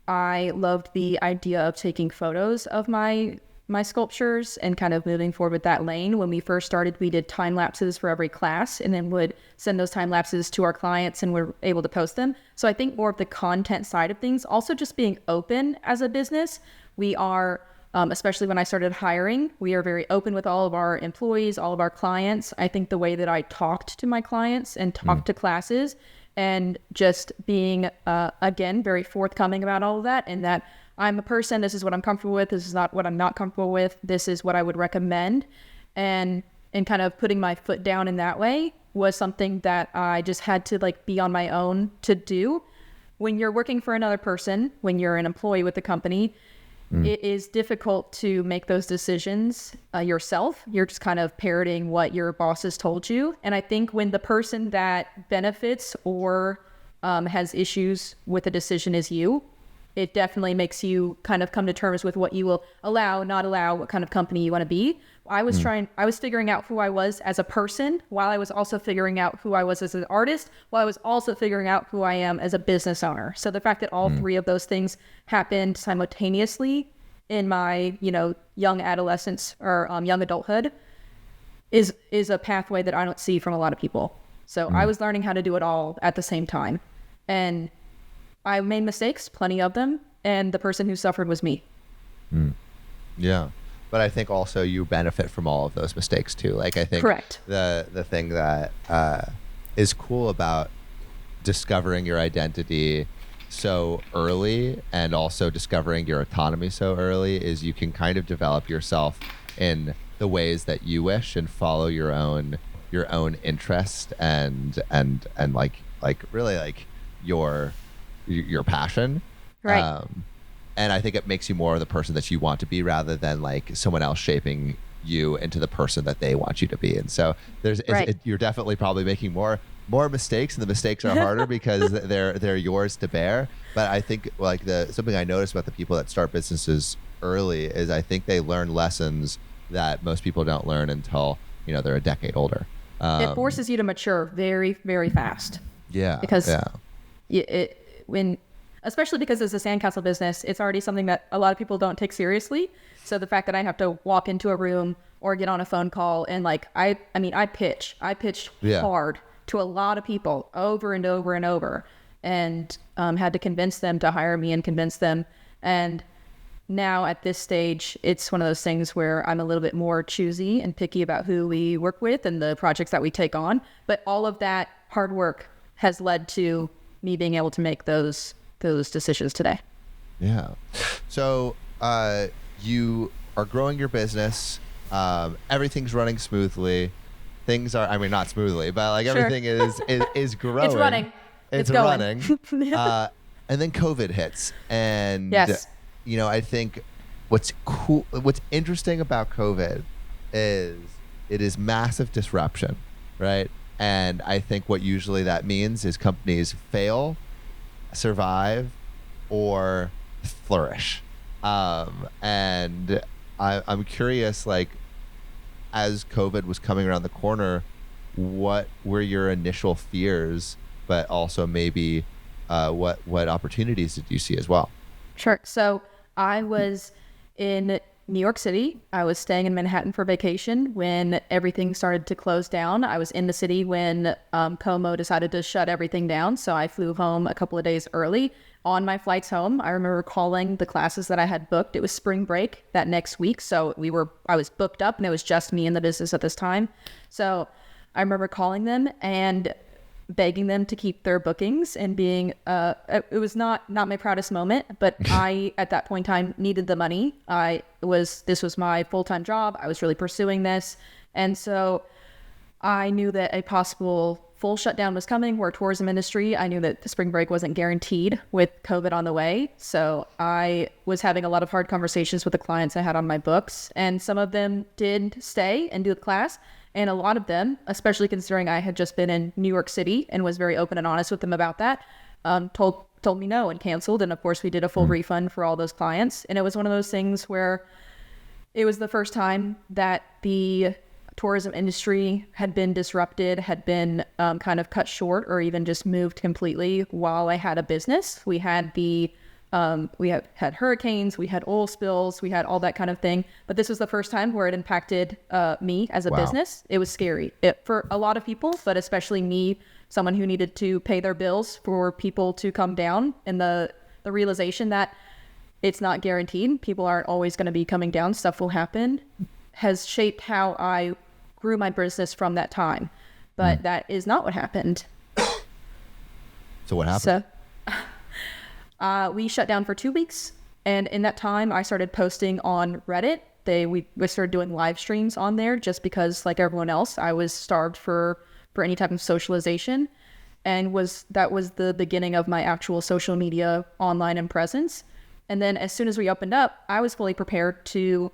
A: I loved the idea of taking photos of my sculptures and kind of moving forward with that lane. When we first started, we did time lapses for every class and then would send those time lapses to our clients and we're able to post them. So I think more of the content side of things, also just being open as a business. We are, especially when I started hiring, we are very open with all of our employees, all of our clients. I think the way that I talked to my clients and talked to classes and just being, again, very forthcoming about all of that, and that I'm a person, this is what I'm comfortable with, this is not what I'm not comfortable with, this is what I would recommend, and kind of putting my foot down in that way was something that I just had to like be on my own to do. When you're working for another person, when you're an employee with the company, it is difficult to make those decisions yourself. You're just kind of parroting what your boss has told you. And I think when the person that benefits or has issues with a decision is you, it definitely makes you kind of come to terms with what you will allow, not allow, what kind of company you want to be. I was figuring out who I was as a person, while I was also figuring out who I was as an artist, while I was also figuring out who I am as a business owner. So the fact that all three of those things happened simultaneously in my, young adolescence or young adulthood is a pathway that I don't see from a lot of people. So I was learning how to do it all at the same time. And I made mistakes, plenty of them, and the person who suffered was me.
B: Yeah. But I think also you benefit from all of those mistakes too. Like I think
A: Correct.
B: the thing that is cool about discovering your identity so early and also discovering your autonomy so early is you can kind of develop yourself in the ways that you wish and follow your own interest and really like your passion.
A: Right.
B: And I think it makes you more of the person that you want to be rather than like someone else shaping you into the person that they want you to be. And so you're definitely probably making more mistakes, and the mistakes are harder because they're yours to bear. But I think like something I noticed about the people that start businesses early is I think they learn lessons that most people don't learn until they're a decade older.
A: It forces you to mature very, very fast.
B: Yeah.
A: Because especially because it's a sandcastle business, it's already something that a lot of people don't take seriously. So the fact that I have to walk into a room or get on a phone call and like, I pitched hard to a lot of people over and over and over, and had to convince them to hire me and convince them. And now at this stage, it's one of those things where I'm a little bit more choosy and picky about who we work with and the projects that we take on. But all of that hard work has led to me being able to make those decisions today.
B: Yeah. So you are growing your business. Everything's running smoothly. Things are, not smoothly, but like everything is growing.
A: It's running.
B: It's
A: going.
B: running. And then COVID hits. And,
A: yes.
B: I think what's interesting about COVID is it is massive disruption, right? And I think what usually that means is companies fail, survive, or flourish. And I'm curious, like, as COVID was coming around the corner, what were your initial fears, but also maybe what opportunities did you see as well?
A: Sure. So I was in New York City. I was staying in Manhattan for vacation when everything started to close down. I was in the city when Como decided to shut everything down. So I flew home a couple of days early. On my flights home, I remember calling the classes that I had booked. It was spring break that next week. So I was booked up and it was just me in the business at this time. So I remember calling them and begging them to keep their bookings and being, it was not my proudest moment, but I, at that point in time, needed the money. This was my full-time job. I was really pursuing this. And so I knew that a possible full shutdown was coming. We're a tourism industry. I knew that the spring break wasn't guaranteed with COVID on the way. So I was having a lot of hard conversations with the clients I had on my books, and some of them did stay and do the class. And a lot of them, especially considering I had just been in New York City and was very open and honest with them about that, told me no and canceled. And of course we did a full refund for all those clients. And it was one of those things where it was the first time that the tourism industry had been disrupted, had been kind of cut short, or even just moved completely while I had a business. We had we had hurricanes, we had oil spills, we had all that kind of thing. But this was the first time where it impacted me as a business. It was scary for a lot of people, but especially me, someone who needed to pay their bills, for people to come down, and the realization that it's not guaranteed. People aren't always going to be coming down. Stuff will happen, has shaped how I grew my business from that time. But that is not what happened.
B: So what happened?
A: So we shut down for 2 weeks. And in that time, I started posting on Reddit. We started doing live streams on there just because, like everyone else, I was starved for any type of socialization. And that was the beginning of my actual social media online and presence. And then as soon as we opened up, I was fully prepared to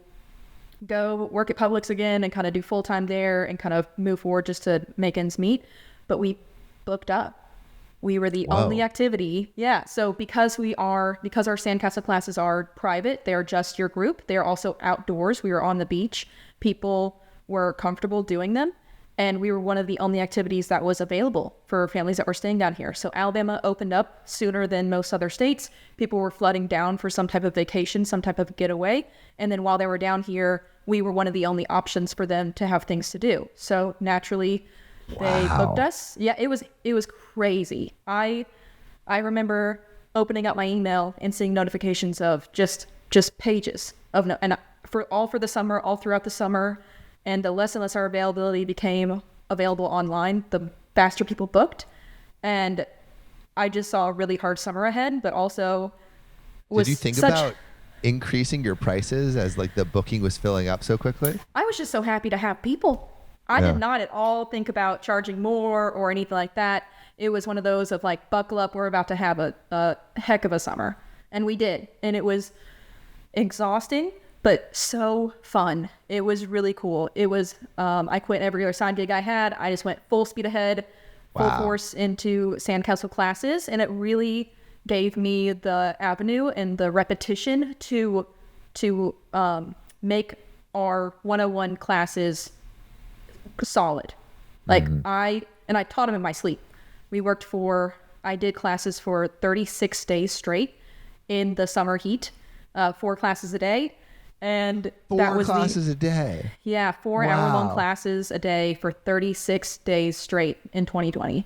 A: go work at Publix again and kind of do full-time there and kind of move forward just to make ends meet. But we booked up. We were the only activity. Yeah. So because our sandcastle classes are private, they're just your group. They're also outdoors. We were on the beach. People were comfortable doing them. And we were one of the only activities that was available for families that were staying down here. So Alabama opened up sooner than most other states. People were flooding down for some type of vacation, some type of getaway. And then while they were down here, we were one of the only options for them to have things to do. So naturally, they booked us. Yeah, it was crazy. I remember opening up my email and seeing notifications of just pages of no, and for the summer, all throughout the summer, and the less and less our availability became available online, the faster people booked, and I just saw a really hard summer ahead, but also was
B: Did you think about increasing your prices as like the booking was filling up so quickly?
A: I was just so happy to have people. I did not at all think about charging more or anything like that. It was one of those of like, buckle up, we're about to have a heck of a summer. And we did. And it was exhausting, but so fun. It was really cool. It was, I quit every other side gig I had. I just went full speed ahead, full force into sandcastle classes. And it really gave me the avenue and the repetition to make our 101 classes solid. Like I taught them in my sleep. I did classes for 36 days straight in the summer heat, 4 classes a day. And that was
B: 4 classes a day.
A: Yeah, 4-hour-long classes a day for 36 days straight in 2020.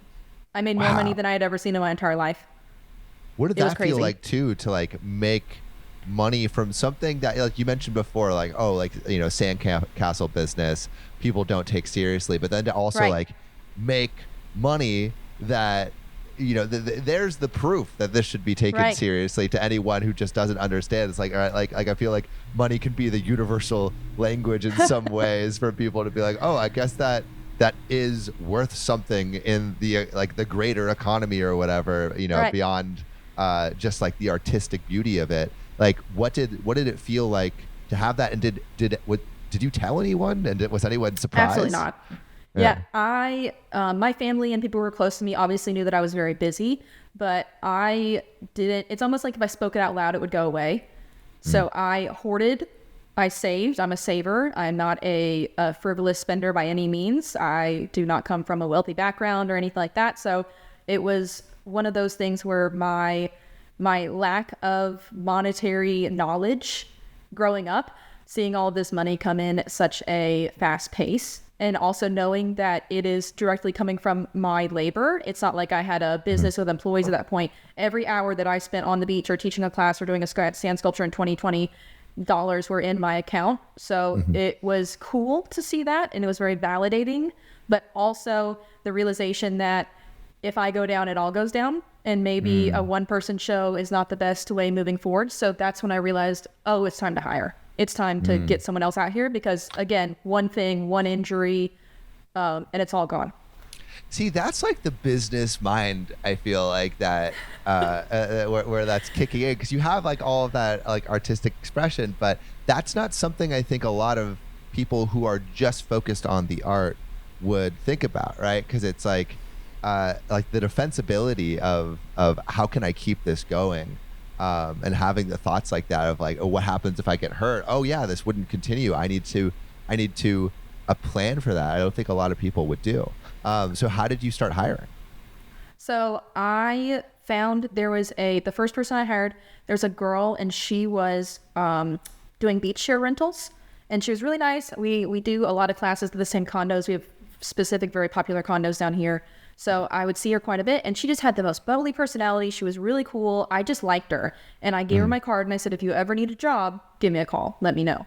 A: I made more money than I had ever seen in my entire life.
B: What did that feel like too, to like make money from something that, like you mentioned before, like, oh, like, you know, sandcastle business, people don't take seriously, but then to also like make money that, you know, there's the proof that this should be taken seriously to anyone who just doesn't understand. It's like, all right, like I feel like money can be the universal language in some ways for people to be like, oh, I guess that is worth something in the like the greater economy or whatever, you know, beyond just like the artistic beauty of it. Like, what did it feel like to have that? And did you tell anyone? And was anyone surprised?
A: Absolutely not. Yeah, my family and people who were close to me obviously knew that I was very busy, but I didn't. It's almost like if I spoke it out loud, it would go away. So I hoarded, I saved. I'm a saver. I'm not a frivolous spender by any means. I do not come from a wealthy background or anything like that. So it was one of those things where my lack of monetary knowledge growing up, seeing all of this money come in at such a fast pace, and also knowing that it is directly coming from my labor. It's not like I had a business with employees at that point. Every hour that I spent on the beach or teaching a class or doing a sand sculpture in 2020, dollars were in my account. So it was cool to see that, and it was very validating, but also the realization that if I go down, it all goes down, and maybe a one-person show is not the best way moving forward. So that's when I realized, oh, it's time to hire. It's time to get someone else out here, because again, one thing, one injury, and it's all gone.
B: See, that's like the business mind, I feel like, that where that's kicking in, because you have like all of that like artistic expression, but that's not something I think a lot of people who are just focused on the art would think about, right? Because it's like the defensibility of how can I keep this going, and having the thoughts like that of like, oh, what happens if I get hurt? Oh yeah, this wouldn't continue. I need to a plan for that. I don't think a lot of people would do. So how did you start hiring?
A: So I found the first person I hired, there's a girl, and she was doing beach chair rentals, and she was really nice. We do a lot of classes at the same condos. We have specific, very popular condos down here. So I would see her quite a bit, and she just had the most bubbly personality. She was really cool. I just liked her. And I gave her my card, and I said, if you ever need a job, give me a call. Let me know.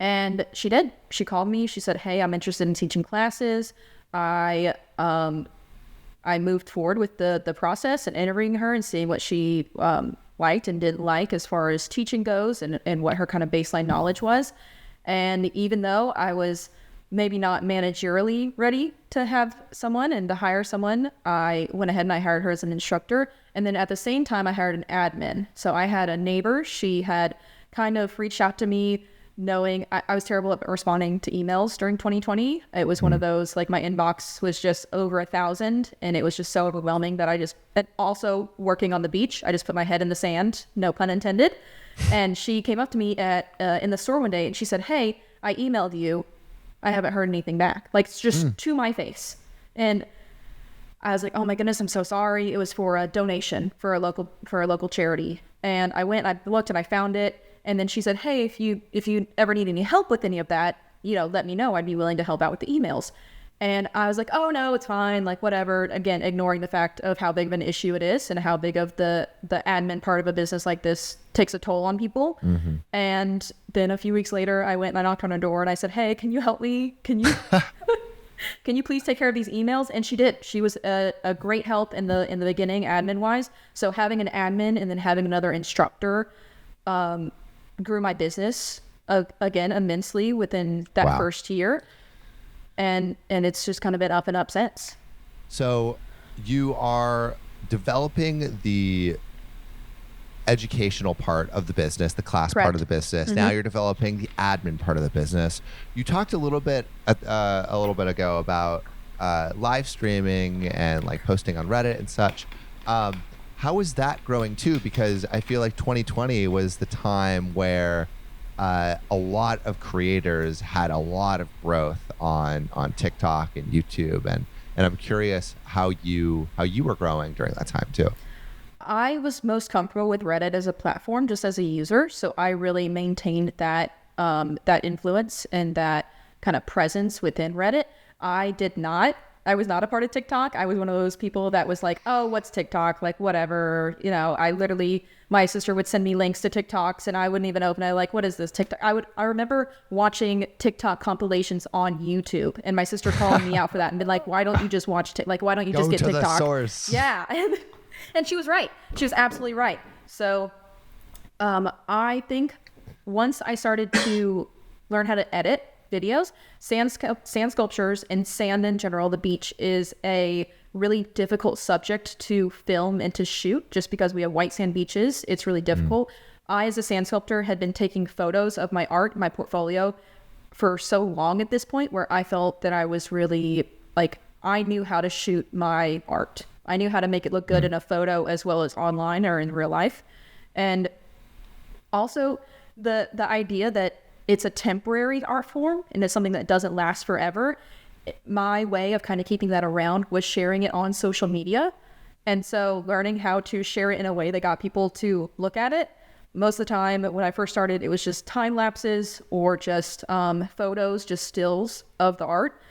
A: And she did. She called me. She said, hey, I'm interested in teaching classes. I moved forward with the process and interviewing her and seeing what she liked and didn't like as far as teaching goes, and what her kind of baseline knowledge was. And even though I was maybe not managerially ready to have someone and to hire someone, I went ahead and I hired her as an instructor. And then at the same time, I hired an admin. So I had a neighbor. She had kind of reached out to me, knowing I was terrible at responding to emails during 2020. It was one of those, like, my inbox was just over 1,000, and it was just so overwhelming that and also working on the beach, I just put my head in the sand, no pun intended. And she came up to me in the store one day, and she said, hey, I emailed you. I haven't heard anything back. Like, just to my face. And I was like, oh my goodness, I'm so sorry. It was for a donation for a local charity. And I went, I looked, and I found it. And then she said, hey, if you ever need any help with any of that, let me know. I'd be willing to help out with the emails. And I was like, oh no, it's fine, like whatever. Again, ignoring the fact of how big of an issue it is and how big of the admin part of a business like this takes a toll on people. And then a few weeks later, I went and I knocked on her door and I said, hey, can you help me? Can you can you please take care of these emails? And she did. She was a great help in the beginning, admin wise. So having an admin and then having another instructor grew my business again immensely within that first year. And it's just kind of been up and up since.
B: So you are developing the educational part of the business, the class part of the business. Now you're developing the admin part of the business. You talked a little bit ago about live streaming and like posting on Reddit and such. How is that growing too? Because I feel like 2020 was the time where a lot of creators had a lot of growth on TikTok and YouTube, and I'm curious how you were growing during that time too.
A: I was most comfortable with Reddit as a platform, just as a user, so I really maintained that influence and that kind of presence within Reddit. I was not a part of TikTok. I was one of those people that was like, oh, what's TikTok? Like, whatever. My sister would send me links to TikToks and I wouldn't even open it. Like, what is this TikTok? I remember watching TikTok compilations on YouTube and my sister calling me out for that and been like, why don't you just watch why don't you just get TikTok? Go to the
B: source.
A: Yeah. And she was right. She was absolutely right. So I think once I started to learn how to edit videos, sand sculptures and sand in general, the beach is a really difficult subject to film and to shoot just because we have white sand beaches. It's really difficult. I, as a sand sculptor, had been taking photos of my art, my portfolio for so long at this point where I felt that I was really I knew how to shoot my art. I knew how to make it look good in a photo as well as online or in real life. And also the idea that it's a temporary art form and it's something that doesn't last forever. My way of kind of keeping that around was sharing it on social media. And so learning how to share it in a way that got people to look at it. Most of the time when I first started, it was just time lapses or just photos, just stills of the art.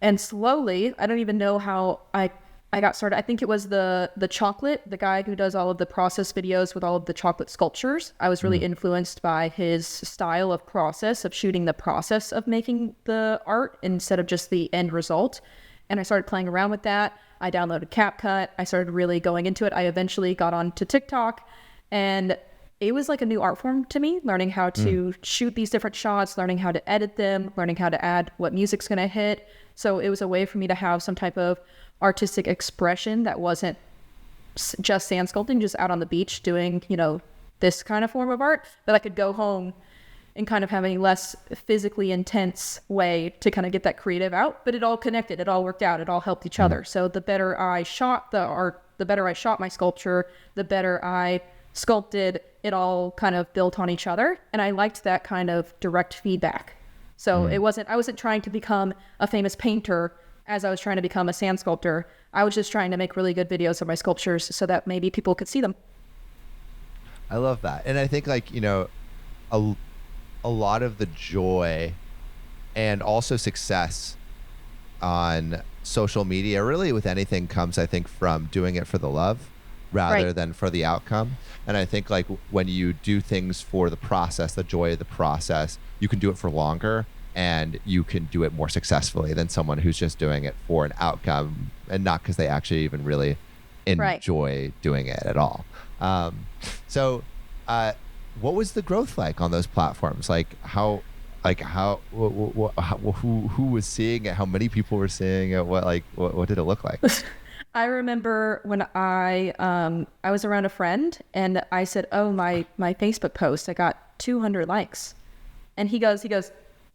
A: And slowly, I don't even know how I got started. I think it was the chocolate, the guy who does all of the process videos with all of the chocolate sculptures. I was really influenced by his style of process, of shooting the process of making the art instead of just the end result. And I started playing around with that. I downloaded CapCut. I started really going into it. I eventually got onto TikTok, and it was like a new art form to me, learning how to shoot these different shots, learning how to edit them, learning how to add what music's going to hit. So it was a way for me to have some type of artistic expression that wasn't just sand sculpting, just out on the beach doing, this kind of form of art, that I could go home and kind of have a less physically intense way to kind of get that creative out. But it all connected, it all worked out, it all helped each other. So the better I shot the art, the better I shot my sculpture, the better I sculpted, it all kind of built on each other. And I liked that kind of direct feedback. So I wasn't trying to become a famous painter as I was trying to become a sand sculptor. I was just trying to make really good videos of my sculptures so that maybe people could see them.
B: I love that. And I think a lot of the joy and also success on social media, really with anything, comes, I think, from doing it for the love rather than for the outcome. And I think when you do things for the process, the joy of the process, you can do it for longer and you can do it more successfully than someone who's just doing it for an outcome and not because they actually even really enjoy doing it at all. So what was the growth like on those platforms? Who was seeing it? How many people were seeing it? What did it look like?
A: I remember when I was around a friend and I said, oh, my Facebook post, I got 200 likes. And he goes,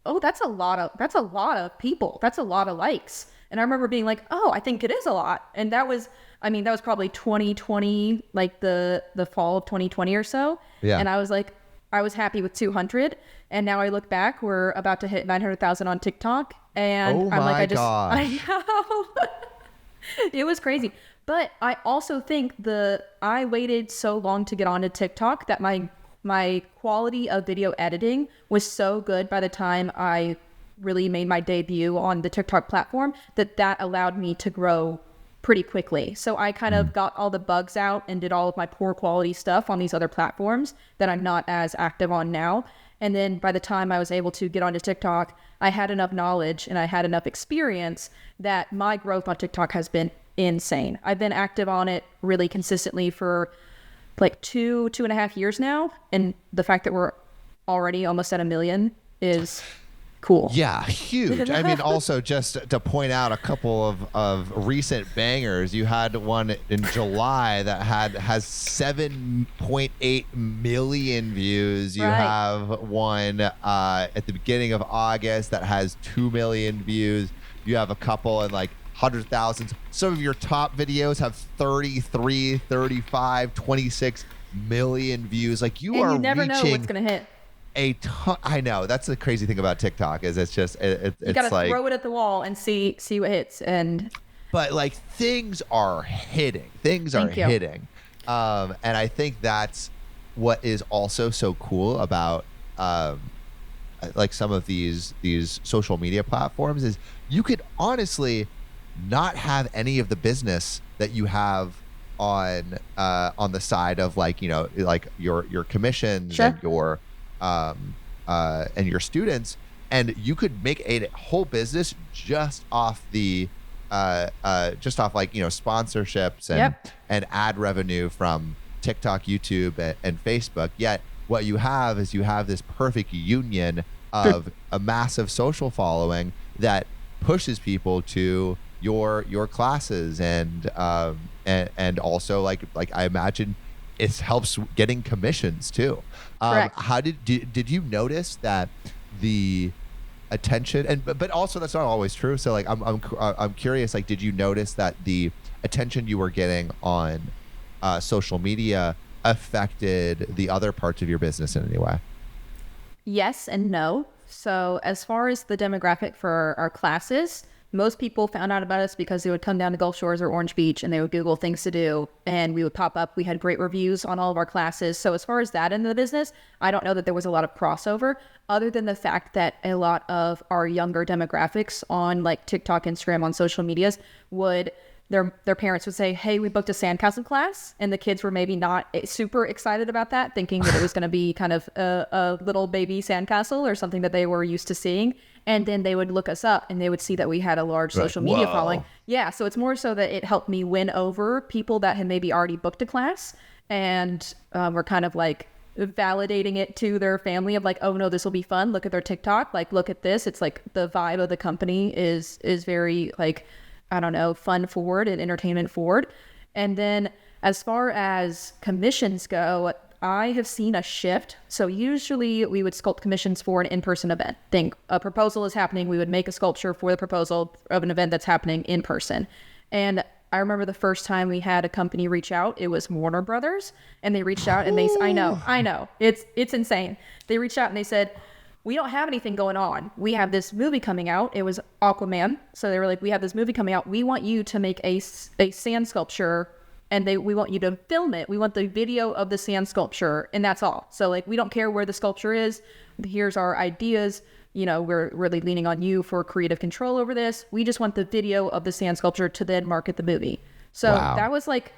A: oh, that's a lot of people. That's a lot of likes. And I remember being like, oh, I think it is a lot. And that was probably 2020, like the fall of 2020 or so. Yeah. And I was happy with 200. And now I look back, we're about to hit 900,000 on TikTok. And I know. It was crazy. But I also think I waited so long to get onto TikTok that my quality of video editing was so good by the time I really made my debut on the TikTok platform, that allowed me to grow pretty quickly. So I kind of got all the bugs out and did all of my poor quality stuff on these other platforms that I'm not as active on now. And then by the time I was able to get onto TikTok, I had enough knowledge and I had enough experience that my growth on TikTok has been insane. I've been active on it really consistently for like 2.5 years now. And the fact that we're already almost at 1 million is cool.
B: Yeah, huge. I mean, also just to point out a couple of recent bangers. You had one in July that has 7.8 million views. You have one at the beginning of August that has 2 million views. You have a couple in like 100,000. Some of your top videos have 33, 35, 26 million views. Like you are
A: never know
B: reaching
A: what's gonna hit.
B: a ton. I know, that's the crazy thing about TikTok is it's just it's
A: you gotta
B: like
A: throw it at the wall and see what hits. And
B: but like things are hitting. And I think that's what is also so cool about like some of these social media platforms is you could honestly not have any of the business that you have on the side of like, you know, like your commissions and your students, and you could make a whole business just off the like, you know, sponsorships and ad revenue from TikTok, YouTube, and Facebook. Yet what you have is you have this perfect union of a massive social following that pushes people to your classes and also like I imagine it helps getting commissions too. How did you notice that the attention but also that's not always true. So like I'm curious, like did you notice that the attention you were getting on social media affected the other parts of your business in any way?
A: Yes and no. So as far as the demographic for our classes, most people found out about us because they would come down to Gulf Shores or Orange Beach and they would Google things to do and we would pop up. We had great reviews on all of our classes. So as far as that end of the business, I don't know that there was a lot of crossover other than the fact that a lot of our younger demographics on like TikTok, Instagram, on social medias would their parents would say, hey, we booked a sandcastle class. And the kids were maybe not super excited about that, thinking that it was going to be kind of a little baby sandcastle or something that they were used to seeing. And then they would look us up and they would see that we had a large social media following. Yeah. So it's more so that it helped me win over people that had maybe already booked a class and were kind of like validating it to their family of like, oh no, this will be fun. Look at their TikTok. Like, look at this. It's like the vibe of the company is very like, I don't know, fun forward and entertainment forward. And then as far as commissions go, I have seen a shift. So usually we would sculpt commissions for an in-person event. Think a proposal is happening. We would make a sculpture for the proposal of an event that's happening in person. And I remember the first time we had a company reach out, it was Warner Brothers. And they reached out and they, I know, it's insane. They reached out and they said, we don't have anything going on. We have this movie coming out. It was Aquaman. So they were like, we have this movie coming out. We want you to make a sand sculpture and we want you to film it. We want the video of the sand sculpture and that's all. So like, we don't care where the sculpture is. Here's our ideas. You know, we're really leaning on you for creative control over this. We just want the video of the sand sculpture to then market the movie. So that was like,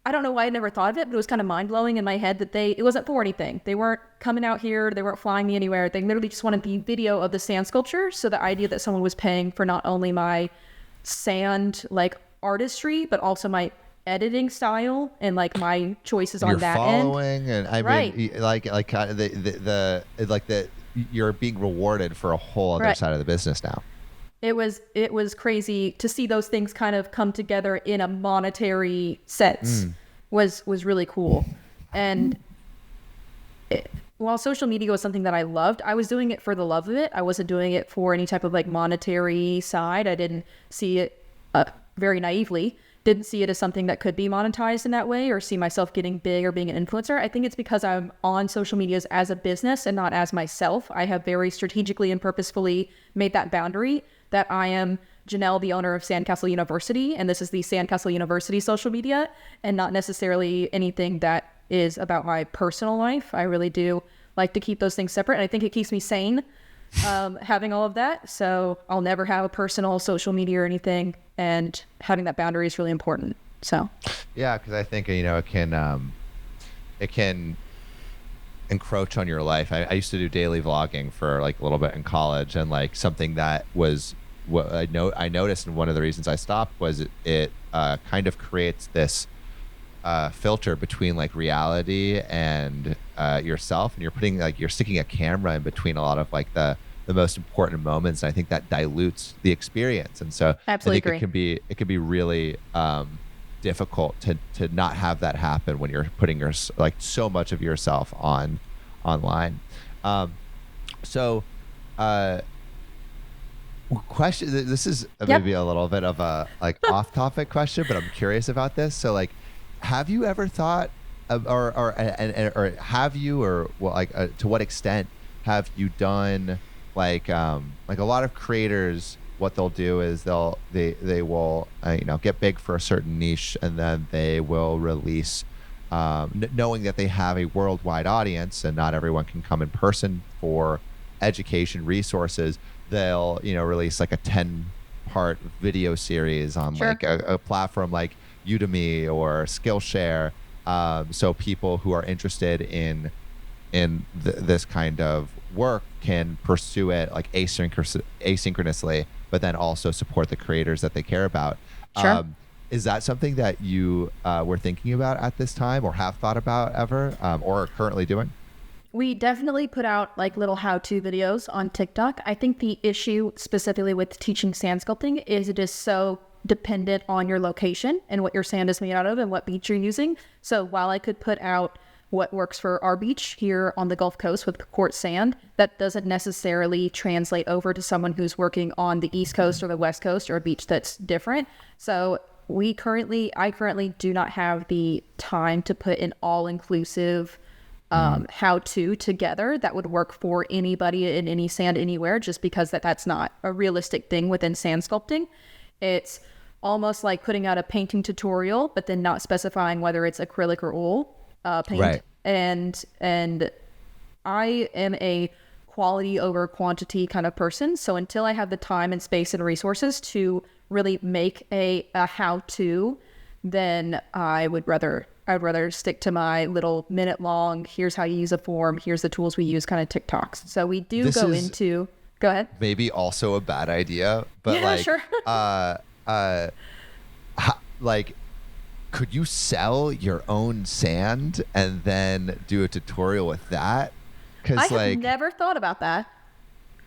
A: I don't know why I never thought of it, but it was kind of mind-blowing in my head that it wasn't for anything. They weren't coming out here. They weren't flying me anywhere. They literally just wanted the video of the sand sculpture. So the idea that someone was paying for not only my sand like artistry, but also my editing style and like my choices on that
B: following
A: end.
B: And I mean, like you're being rewarded for a whole other side of the business now.
A: It was crazy to see those things kind of come together in a monetary sense. Was really cool. And while social media was something that I loved, I was doing it for the love of it. I wasn't doing it for any type of like monetary side. I didn't see it very naively. Didn't see it as something that could be monetized in that way or see myself getting big or being an influencer. I think it's because I'm on social medias as a business and not as myself. I have very strategically and purposefully made that boundary that I am Janel, the owner of Sandcastle University, and this is the Sandcastle University social media and not necessarily anything that is about my personal life. I really do like to keep those things separate, and I think it keeps me sane having all of that. So I'll never have a personal social media or anything, and having that boundary is really important. So
B: yeah, because I think it can encroach on your life. I used to do daily vlogging for like a little bit in college, and like something that was what I noticed, and one of the reasons I stopped was it kind of creates this filter between like reality and yourself, and you're sticking a camera in between a lot of like the most important moments, and I think that dilutes the experience. And so
A: absolutely
B: I think
A: agree.
B: it can be really difficult to not have that happen when you're putting like so much of yourself online. Question, this is maybe a little bit of a like off topic question, but I'm curious about this. So like, have you ever thought or have you, or well, like to what extent have you done like a lot of creators, what they'll do is they will get big for a certain niche, and then they will release knowing that they have a worldwide audience and not everyone can come in person for education resources, they'll release like a 10-part video series on
A: Sure.
B: like a platform like Udemy or Skillshare, so people who are interested in this kind of work can pursue it like asynchronously, but then also support the creators that they care about.
A: Sure.
B: Is that something that you were thinking about at this time, or have thought about ever, or are currently doing?
A: We definitely put out like little how-to videos on TikTok. I think the issue specifically with teaching sand sculpting is it is so dependent on your location and what your sand is made out of and what beach you're using. So while I could put out what works for our beach here on the Gulf Coast with quartz sand, that doesn't necessarily translate over to someone who's working on the East Coast or the West Coast, or a beach that's different. So I currently do not have the time to put an all-inclusive how-to together that would work for anybody in any sand anywhere, just because that's not a realistic thing within sand sculpting. It's almost like putting out a painting tutorial, but then not specifying whether it's acrylic or oil paint.
B: Right.
A: And I am a quality over quantity kind of person. So until I have the time and space and resources to really make a how-to, then I'd rather stick to my little minute long, here's how you use a form, here's the tools we use kind of TikToks. So we do go ahead.
B: Maybe also a bad idea, but
A: yeah, sure.
B: Like, could you sell your own sand and then do a tutorial with that?
A: I have never thought about that.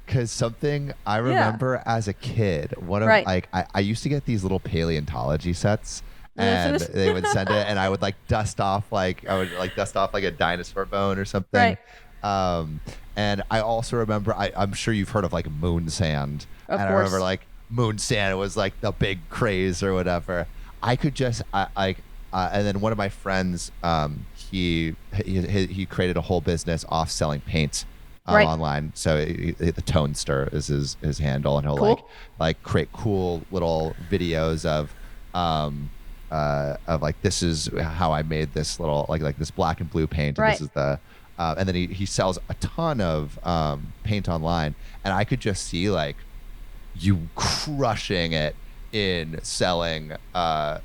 B: Because something I remember as a kid, I used to get these little paleontology sets, and they would send it, and I would dust off like a dinosaur bone or something.
A: Right.
B: And I also remember, I'm sure you've heard of like moon sand.
A: Of
B: and
A: course.
B: I remember like moon sand was like the big craze or whatever. I could just and then one of my friends, he created a whole business off selling paint online. So the Tone Stir is his handle, and he'll like create cool little videos of like, this is how I made this little like this black and blue paint, and this is the and then he sells a ton of paint online, and I could just see like you crushing it in selling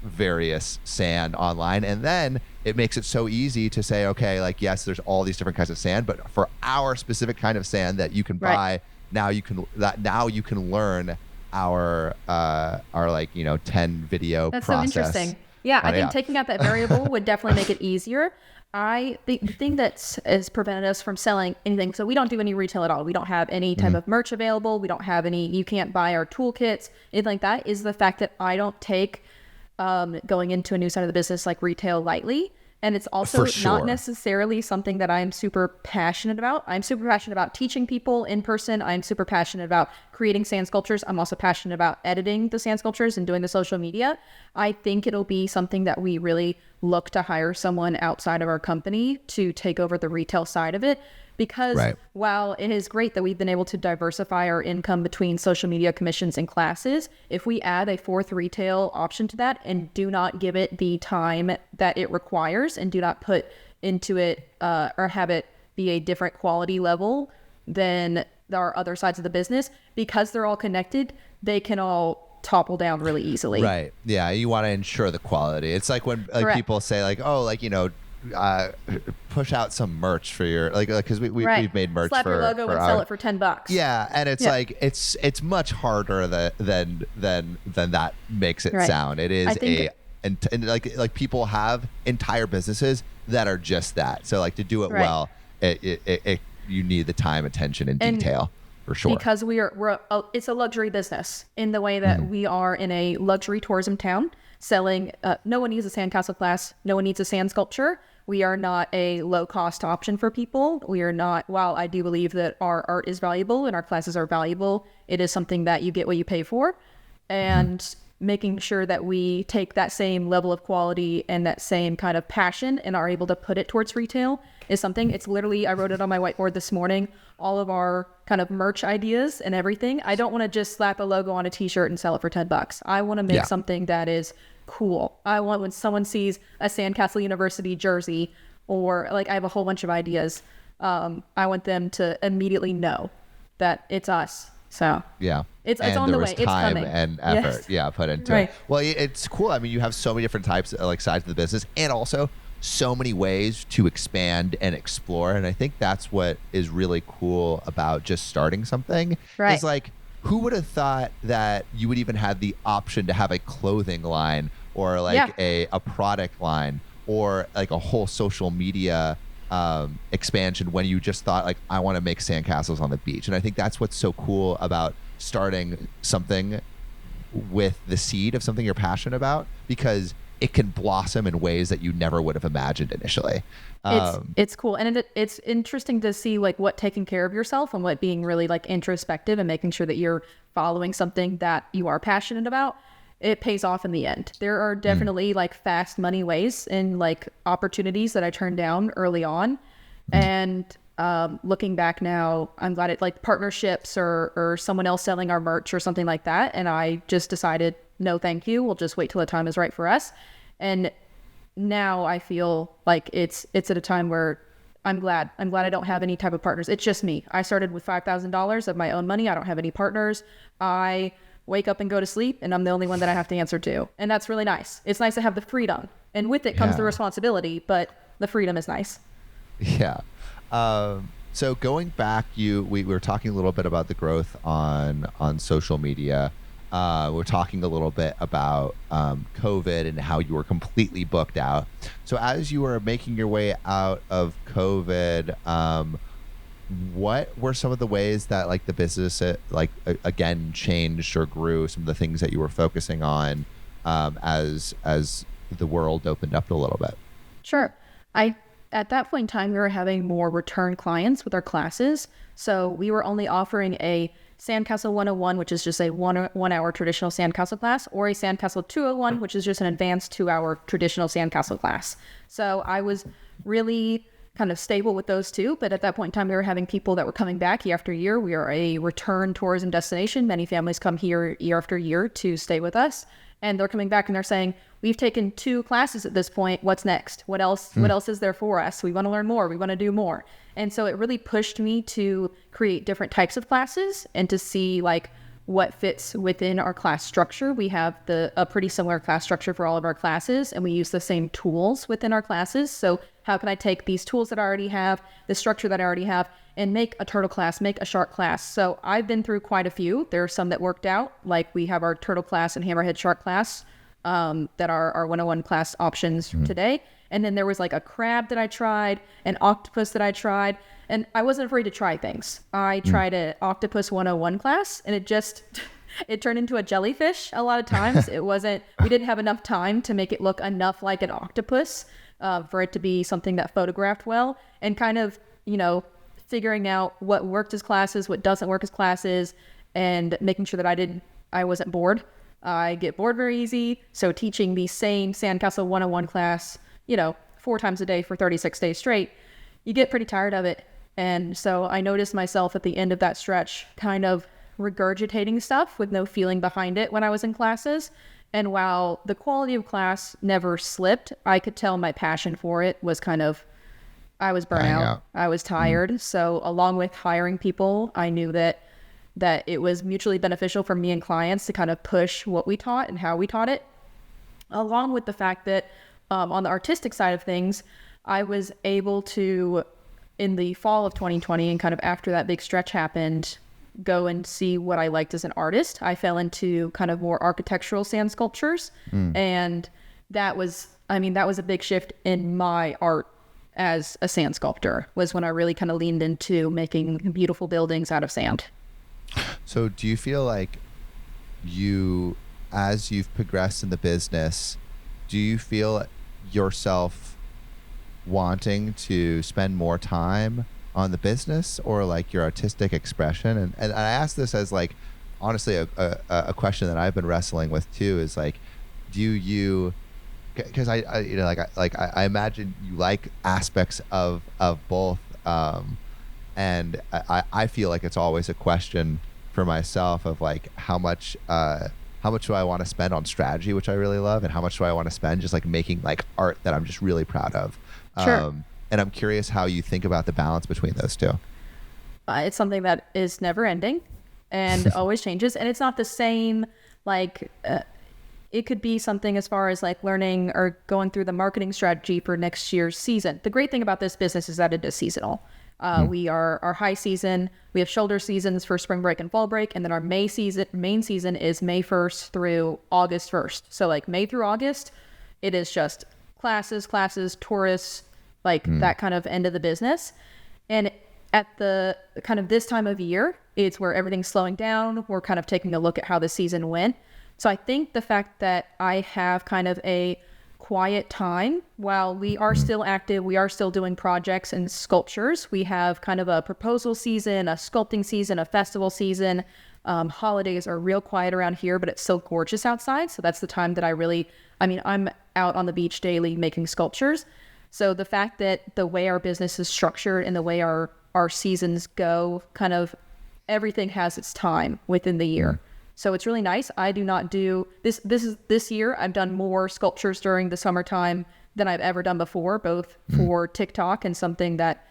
B: various sand online. And then it makes it so easy to say, okay, like, yes, there's all these different kinds of sand, but for our specific kind of sand that you can buy, now you can learn our like 10 video
A: That's
B: process.
A: so interesting. Yeah, I think taking out that variable would definitely make it easier. The thing that has prevented us from selling anything, so we don't do any retail at all. We don't have any type of merch available. We don't have any, you can't buy our toolkits, anything like that, is the fact that I don't take going into a new side of the business like retail lightly. And it's also not necessarily something that I'm super passionate about. I'm super passionate about teaching people in person. I'm super passionate about creating sand sculptures. I'm also passionate about editing the sand sculptures and doing the social media. I think it'll be something that we really look to hire someone outside of our company to take over the retail side of it. Because while it is great that we've been able to diversify our income between social media commissions and classes, if we add a fourth retail option to that and do not give it the time that it requires and do not put into it or have it be a different quality level, then our other sides of the business, because they're all connected, they can all topple down really easily.
B: Right. Yeah. You want to ensure the quality. It's like when
A: Correct.
B: people say like, oh, like, push out some merch for your because we've made merch
A: slap your logo and sell it for $10.
B: Yeah, and it's like it's much harder than that makes it sound. It is and like people have entire businesses that are just that. So like to do it well, it you need the time, attention, and detail for sure.
A: Because it's a luxury business in the way that we are in a luxury tourism town selling. No one needs a sandcastle class. No one needs a sand sculpture. We are not a low-cost option for people. We are not, while I do believe that our art is valuable and our classes are valuable, it is something that you get what you pay for. And making sure that we take that same level of quality and that same kind of passion and are able to put it towards retail is something. It's literally, I wrote it on my whiteboard this morning, all of our kind of merch ideas and everything. I don't want to just slap a logo on a t-shirt and sell it for $10. I want to make something that is cool. I want when someone sees a Sandcastle University jersey, or like I have a whole bunch of ideas, I want them to immediately know that it's us. So it's on the way. It's coming.
B: And effort put into it. Well, it's cool. I mean, you have so many different types like sides of the business, and also so many ways to expand and explore. And I think that's what is really cool about just starting something.
A: Right.
B: Is like, who would have thought that you would even have the option to have a clothing line or like a product line or like a whole social media expansion when you just thought like, I want to make sandcastles on the beach. And I think that's what's so cool about starting something with the seed of something you're passionate about, because it can blossom in ways that you never would have imagined initially.
A: It's cool. And it's interesting to see like what taking care of yourself and what being really like introspective and making sure that you're following something that you are passionate about, it pays off in the end. There are definitely like fast money ways and like opportunities that I turned down early on. And looking back now, I'm glad it like partnerships or someone else selling our merch or something like that. And I just decided, no, thank you. We'll just wait till the time is right for us. And now I feel like it's at a time where I'm glad I don't have any type of partners. It's just me. I started with $5,000 of my own money. I don't have any partners. I wake up and go to sleep, and I'm the only one that I have to answer to. And that's really nice. It's nice to have the freedom. And with it comes the responsibility, but the freedom is nice.
B: Yeah. So going back, we were talking a little bit about the growth on social media. We're talking a little bit about COVID and how you were completely booked out. So as you were making your way out of COVID, what were some of the ways that like the business again changed or grew? Some of the things that you were focusing on as the world opened up a little bit.
A: Sure. At that point in time, we were having more return clients with our classes. So we were only offering a Sandcastle 101, which is just a 1 hour traditional sandcastle class, or a Sandcastle 201, which is just an advanced 2 hour traditional sandcastle class. So I was really kind of stable with those two. But at that point in time, we were having people that were coming back year after year. We are a return tourism destination. Many families come here year after year to stay with us. And they're coming back and they're saying, we've taken 2 classes at this point. What's next? What else is there for us? We want to learn more. We want to do more. And so it really pushed me to create different types of classes and to see like what fits within our class structure. We have a pretty similar class structure for all of our classes, and we use the same tools within our classes. So how can I take these tools that I already have, the structure that I already have, and make a turtle class, make a shark class? So I've been through quite a few. There are some that worked out, like we have our turtle class and hammerhead shark class that are our 101 class options today. And then there was like a crab that I tried, an octopus that I tried, and I wasn't afraid to try things. I tried an octopus 101 class, and it turned into a jellyfish a lot of times. We didn't have enough time to make it look enough like an octopus for it to be something that photographed well, and kind of, figuring out what worked as classes, what doesn't work as classes, and making sure that I wasn't bored. I get bored very easy. So teaching the same Sandcastle 101 class, 4 times a day for 36 days straight, you get pretty tired of it. And so I noticed myself at the end of that stretch kind of regurgitating stuff with no feeling behind it when I was in classes. And while the quality of class never slipped, I could tell my passion for it was kind of I was burnt out. I was tired. So along with hiring people, I knew that it was mutually beneficial for me and clients to kind of push what we taught and how we taught it, along with the fact that on the artistic side of things, I was able to, in the fall of 2020 and kind of after that big stretch happened, go and see what I liked as an artist. I fell into kind of more architectural sand sculptures. And that was a big shift in my art as a sand sculptor, was when I really kind of leaned into making beautiful buildings out of sand.
B: So do you feel like as you've progressed in the business, do you feel yourself wanting to spend more time on the business or like your artistic expression? And I ask this as like, honestly, a question that I've been wrestling with too, is like, do you, because I imagine you like aspects of both. And I feel like it's always a question for myself of like, how much do I want to spend on strategy, which I really love, and how much do I want to spend just like making like art that I'm just really proud of?
A: Sure.
B: And I'm curious how you think about the balance between those two.
A: It's something that is never ending and always changes. And it's not the same, like, it could be something as far as like learning or going through the marketing strategy for next year's season. The great thing about this business is that it is seasonal. We are our high season. We have shoulder seasons for spring break and fall break. And then our main season is May 1st through August 1st. So like May through August, it is just classes, tourists, like that kind of end of the business. And at the kind of this time of year, it's where everything's slowing down. We're kind of taking a look at how the season went. So I think the fact that I have kind of a quiet time while we are still active, we are still doing projects and sculptures. We have kind of a proposal season, a sculpting season, a festival season. Holidays are real quiet around here, but it's so gorgeous outside. So that's the time that I'm out on the beach daily making sculptures. So the fact that the way our business is structured and the way our seasons go, kind of everything has its time within the year. So it's really nice. I do not do this year. I've done more sculptures during the summertime than I've ever done before, both for TikTok and something that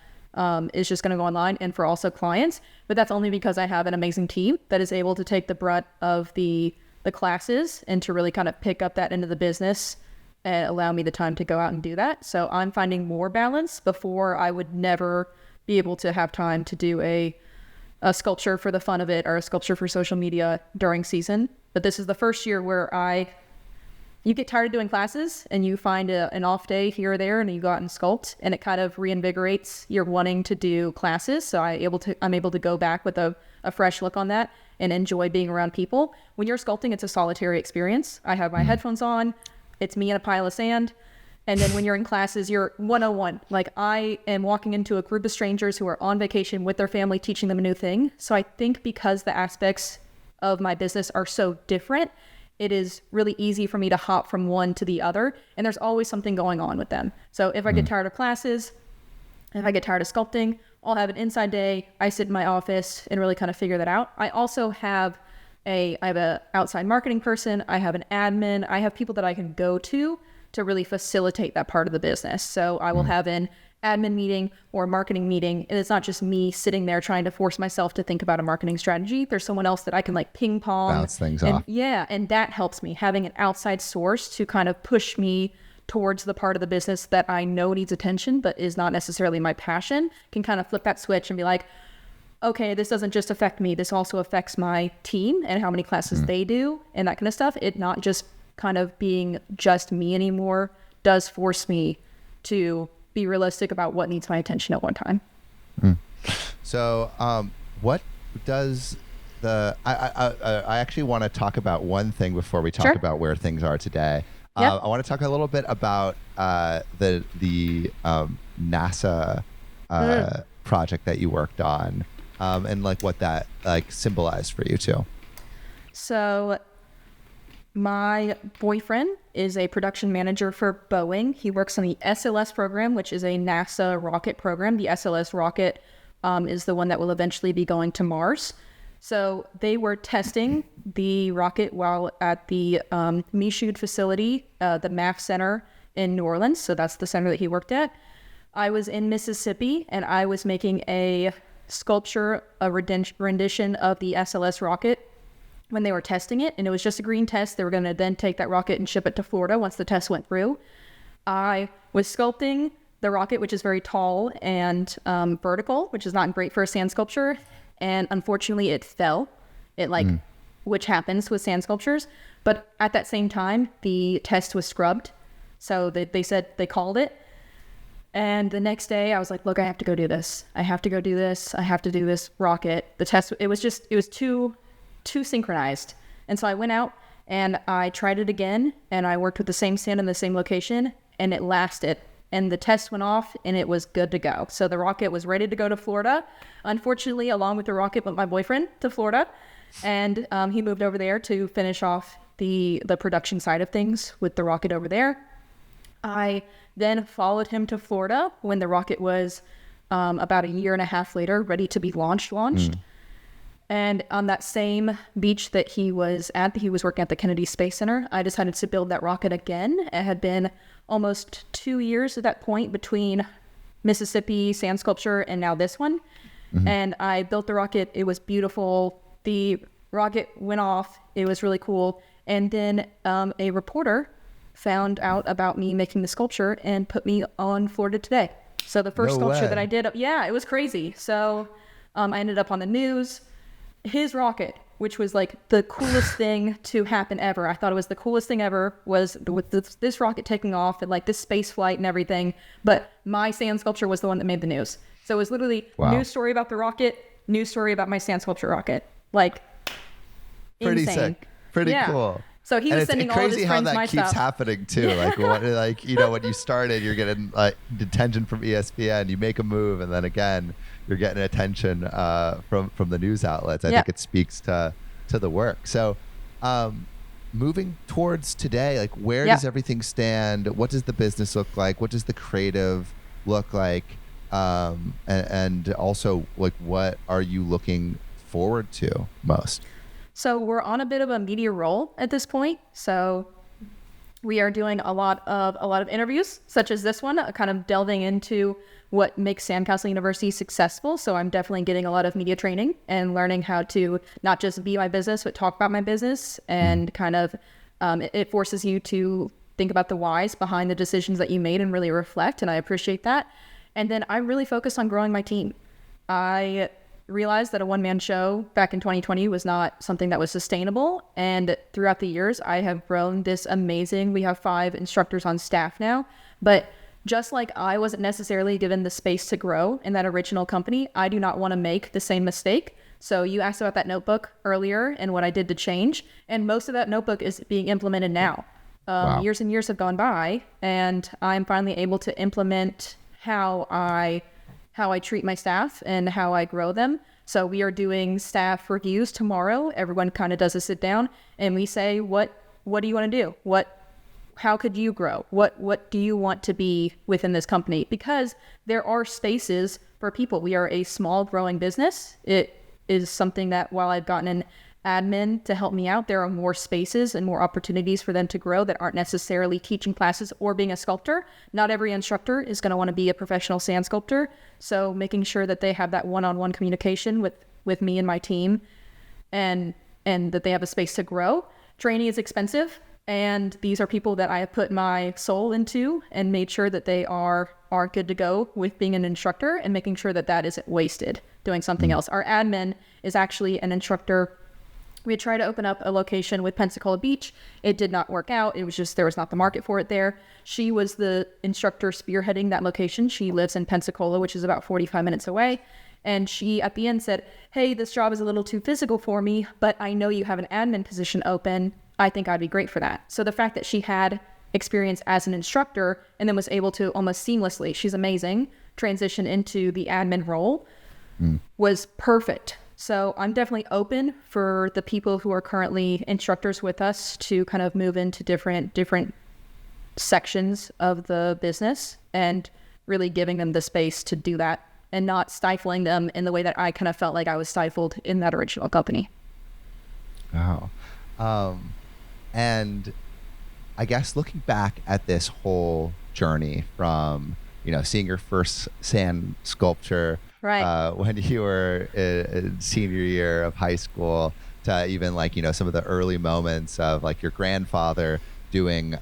A: is just going to go online, and for also clients. But that's only because I have an amazing team that is able to take the brunt of the classes and to really kind of pick up that end of the business and allow me the time to go out and do that. So I'm finding more balance. Before, I would never be able to have time to do a sculpture for the fun of it or a sculpture for social media during season. But this is the first year where you get tired of doing classes and you find an off day here or there and you go out and sculpt, and it kind of reinvigorates your wanting to do classes. So I'm able to go back with a fresh look on that and enjoy being around people. When you're sculpting, it's a solitary experience. I have my headphones on. It's me and a pile of sand. And then when you're in classes, you're 101. Like, I am walking into a group of strangers who are on vacation with their family, teaching them a new thing. So I think because the aspects of my business are so different, it is really easy for me to hop from one to the other. And there's always something going on with them. So if I get tired of classes, if I get tired of sculpting, I'll have an inside day. I sit in my office and really kind of figure that out. I also have I have an outside marketing person. I have an admin. I have people that I can go to really facilitate that part of the business. So I will have an admin meeting or a marketing meeting, and it's not just me sitting there trying to force myself to think about a marketing strategy. There's someone else that I can like ping pong.
B: Bounce things off.
A: Yeah, and that helps me. Having an outside source to kind of push me towards the part of the business that I know needs attention but is not necessarily my passion can kind of flip that switch and be like, okay, this doesn't just affect me. This also affects my team and how many classes they do and that kind of stuff. It not just kind of being just me anymore does force me to be realistic about what needs my attention at one time.
B: So what does I actually want to talk about one thing before we talk about where things are today. I want to talk a little bit about the NASA project that you worked on, and like what that like symbolized for you too.
A: So my boyfriend is a production manager for Boeing. He works on the SLS program, which is a NASA rocket program. The SLS rocket is the one that will eventually be going to Mars. So they were testing the rocket while at the Michoud facility, the MAF Center in New Orleans. So that's the center that he worked at. I was in Mississippi and I was making a sculpture, a rendition of the SLS rocket when they were testing it. And it was just a green test. They were going to then take that rocket and ship it to Florida once the test went through. I was sculpting the rocket, which is very tall and vertical, which is not great for a sand sculpture. And unfortunately, it fell. Which happens with sand sculptures. But at that same time, the test was scrubbed. So they said they called it. And the next day I was like, look, I have to go do this. I have to go do this. I have to do this rocket. The test, it was too synchronized. And so I went out and I tried it again and I worked with the same sand in the same location and it lasted. And the test went off and it was good to go. So the rocket was ready to go to Florida. Unfortunately, along with the rocket, went my boyfriend to Florida. And he moved over there to finish off the production side of things with the rocket over there. I then followed him to Florida when the rocket was about a year and a half later, ready to be launched. And on that same beach that he was at, he was working at the Kennedy Space Center, I decided to build that rocket again. It had been almost 2 years at that point between Mississippi sand sculpture and now this one. And I built the rocket. It was beautiful. The rocket went off. It was really cool. And then a reporter found out about me making the sculpture and put me on Florida Today. So the first sculpture that I did, it was crazy. So I ended up on the news. His rocket, which was like the coolest thing to happen ever. I thought it was the coolest thing ever, was with this rocket taking off and like this space flight and everything. But my sand sculpture was the one that made the news. So it was literally news story about the rocket, news story about my sand sculpture rocket. Like,
B: pretty
A: insane.
B: sick. Pretty cool.
A: So he was sending all of his friends my stuff.
B: Crazy how that keeps happening too. When you started, you're getting attention from ESPN. You make a move, and then again, you're getting attention from the news outlets. I think it speaks to the work. So, moving towards today, where does everything stand? What does the business look like? What does the creative look like? And also, what are you looking forward to most?
A: So we're on a bit of a media roll at this point. So we are doing a lot of interviews, such as this one, kind of delving into what makes Sandcastle University successful. So I'm definitely getting a lot of media training and learning how to not just be my business, but talk about my business. And kind of it forces you to think about the whys behind the decisions that you made and really reflect. And I appreciate that. And then I really focus on growing my team. I realized that a one-man show back in 2020 was not something that was sustainable. And throughout the years, I have grown this amazing, we have 5 instructors on staff now. But just like I wasn't necessarily given the space to grow in that original company, I do not want to make the same mistake. So you asked about that notebook earlier and what I did to change. And most of that notebook is being implemented now. Years and years have gone by, and I'm finally able to implement how I treat my staff and how I grow them. So we are doing staff reviews tomorrow. Everyone kind of does a sit down and we say, what do you want to do? How could you grow? What do you want to be within this company? Because there are spaces for people. We are a small growing business. It is something that while I've gotten an admin to help me out, there are more spaces and more opportunities for them to grow that aren't necessarily teaching classes or being a sculptor. Not every instructor is going to want to be a professional sand sculptor. So making sure that they have that one-on-one communication with me and my team and that they have a space to grow. Training is expensive. And these are people that I have put my soul into and made sure that they are good to go with being an instructor and making sure that isn't wasted doing something else. Our admin is actually an instructor. We had tried to open up a location with Pensacola Beach. It did not work out. It was just, there was not the market for it there. She was the instructor spearheading that location. She lives in Pensacola, which is about 45 minutes away. And she, at the end, said, hey, this job is a little too physical for me, but I know you have an admin position open. I think I'd be great for that. So the fact that she had experience as an instructor and then was able to almost seamlessly, she's amazing, transition into the admin role was perfect. So I'm definitely open for the people who are currently instructors with us to kind of move into different sections of the business and really giving them the space to do that and not stifling them in the way that I kind of felt like I was stifled in that original company.
B: Wow. And I guess looking back at this whole journey from seeing your first sand sculpture
A: Right.
B: when you were in senior year of high school, to even like, some of the early moments of like your grandfather doing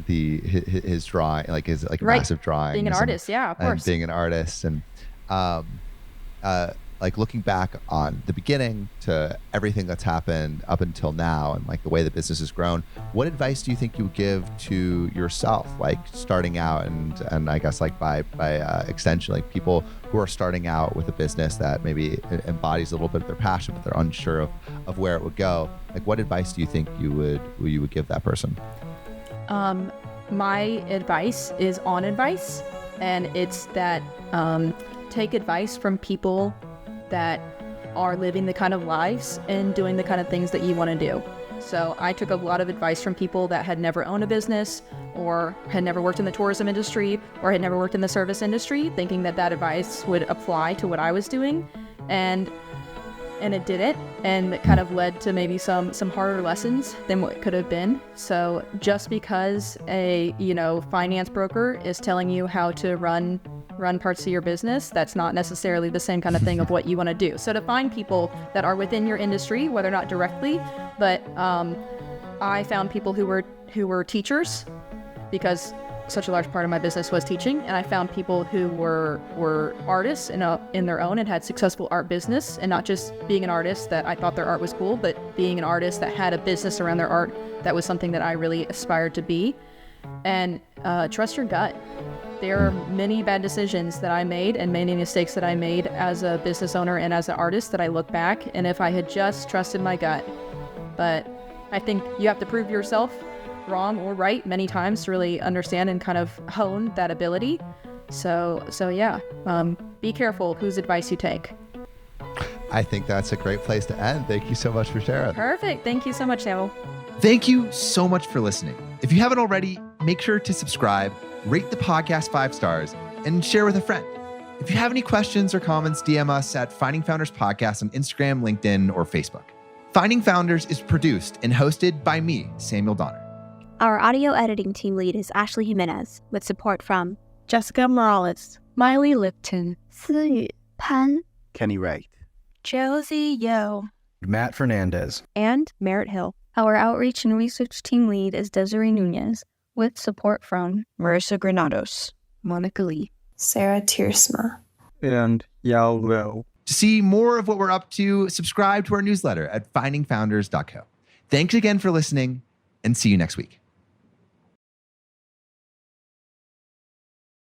B: his drawing, like his like
A: Right.
B: massive drawings,
A: Being an artist, yeah, of course.
B: and being an artist, and like looking back on the beginning to everything that's happened up until now, and like the way the business has grown, what advice do you think you would give to yourself, like starting out, and I guess like by extension, like people who are starting out with a business that maybe embodies a little bit of their passion, but they're unsure of where it would go? Like, what advice do you think you would give that person?
A: My advice is on advice, and it's that take advice from people that are living the kind of lives and doing the kind of things that you want to do. So I took a lot of advice from people that had never owned a business, or had never worked in the tourism industry, or had never worked in the service industry, thinking that advice would apply to what I was doing, and it didn't, and it kind of led to maybe some harder lessons than what it could have been. So just because a finance broker is telling you how to run parts of your business, that's not necessarily the same kind of thing of what you want to do. So to find people that are within your industry, whether not directly, but I found people who were teachers, because such a large part of my business was teaching, and I found people who were artists in their own and had successful art business, and not just being an artist that I thought their art was cool, but being an artist that had a business around their art that was something that I really aspired to be. And trust your gut. There are many bad decisions that I made and many mistakes that I made as a business owner and as an artist that I look back, and if I had just trusted my gut. But I think you have to prove yourself wrong or right many times to really understand and kind of hone that ability. So yeah, be careful whose advice you take.
B: I think that's a great place to end. Thank you so much for sharing.
A: Perfect. Thank you so much, Janel.
B: Thank you so much for listening. If you haven't already, make sure to subscribe, rate the podcast 5 stars, and share with a friend. If you have any questions or comments, DM us at Finding Founders Podcast on Instagram, LinkedIn, or Facebook. Finding Founders is produced and hosted by me, Samuel Donner.
I: Our audio editing team lead is Ashley Jimenez, with support from Jessica Morales, Miley Lipton, Siyu Pan,
C: Kenny Wright,
I: Josie Yo,
C: Matt Fernandez,
I: and Merritt Hill. Our outreach and research team lead is Desiree Nunez, with support from Marissa Granados, Monica Lee,
J: Sarah Tiersma,
C: and Yao Wu.
B: To see more of what we're up to, subscribe to our newsletter at findingfounders.co. Thanks again for listening, and see you next week.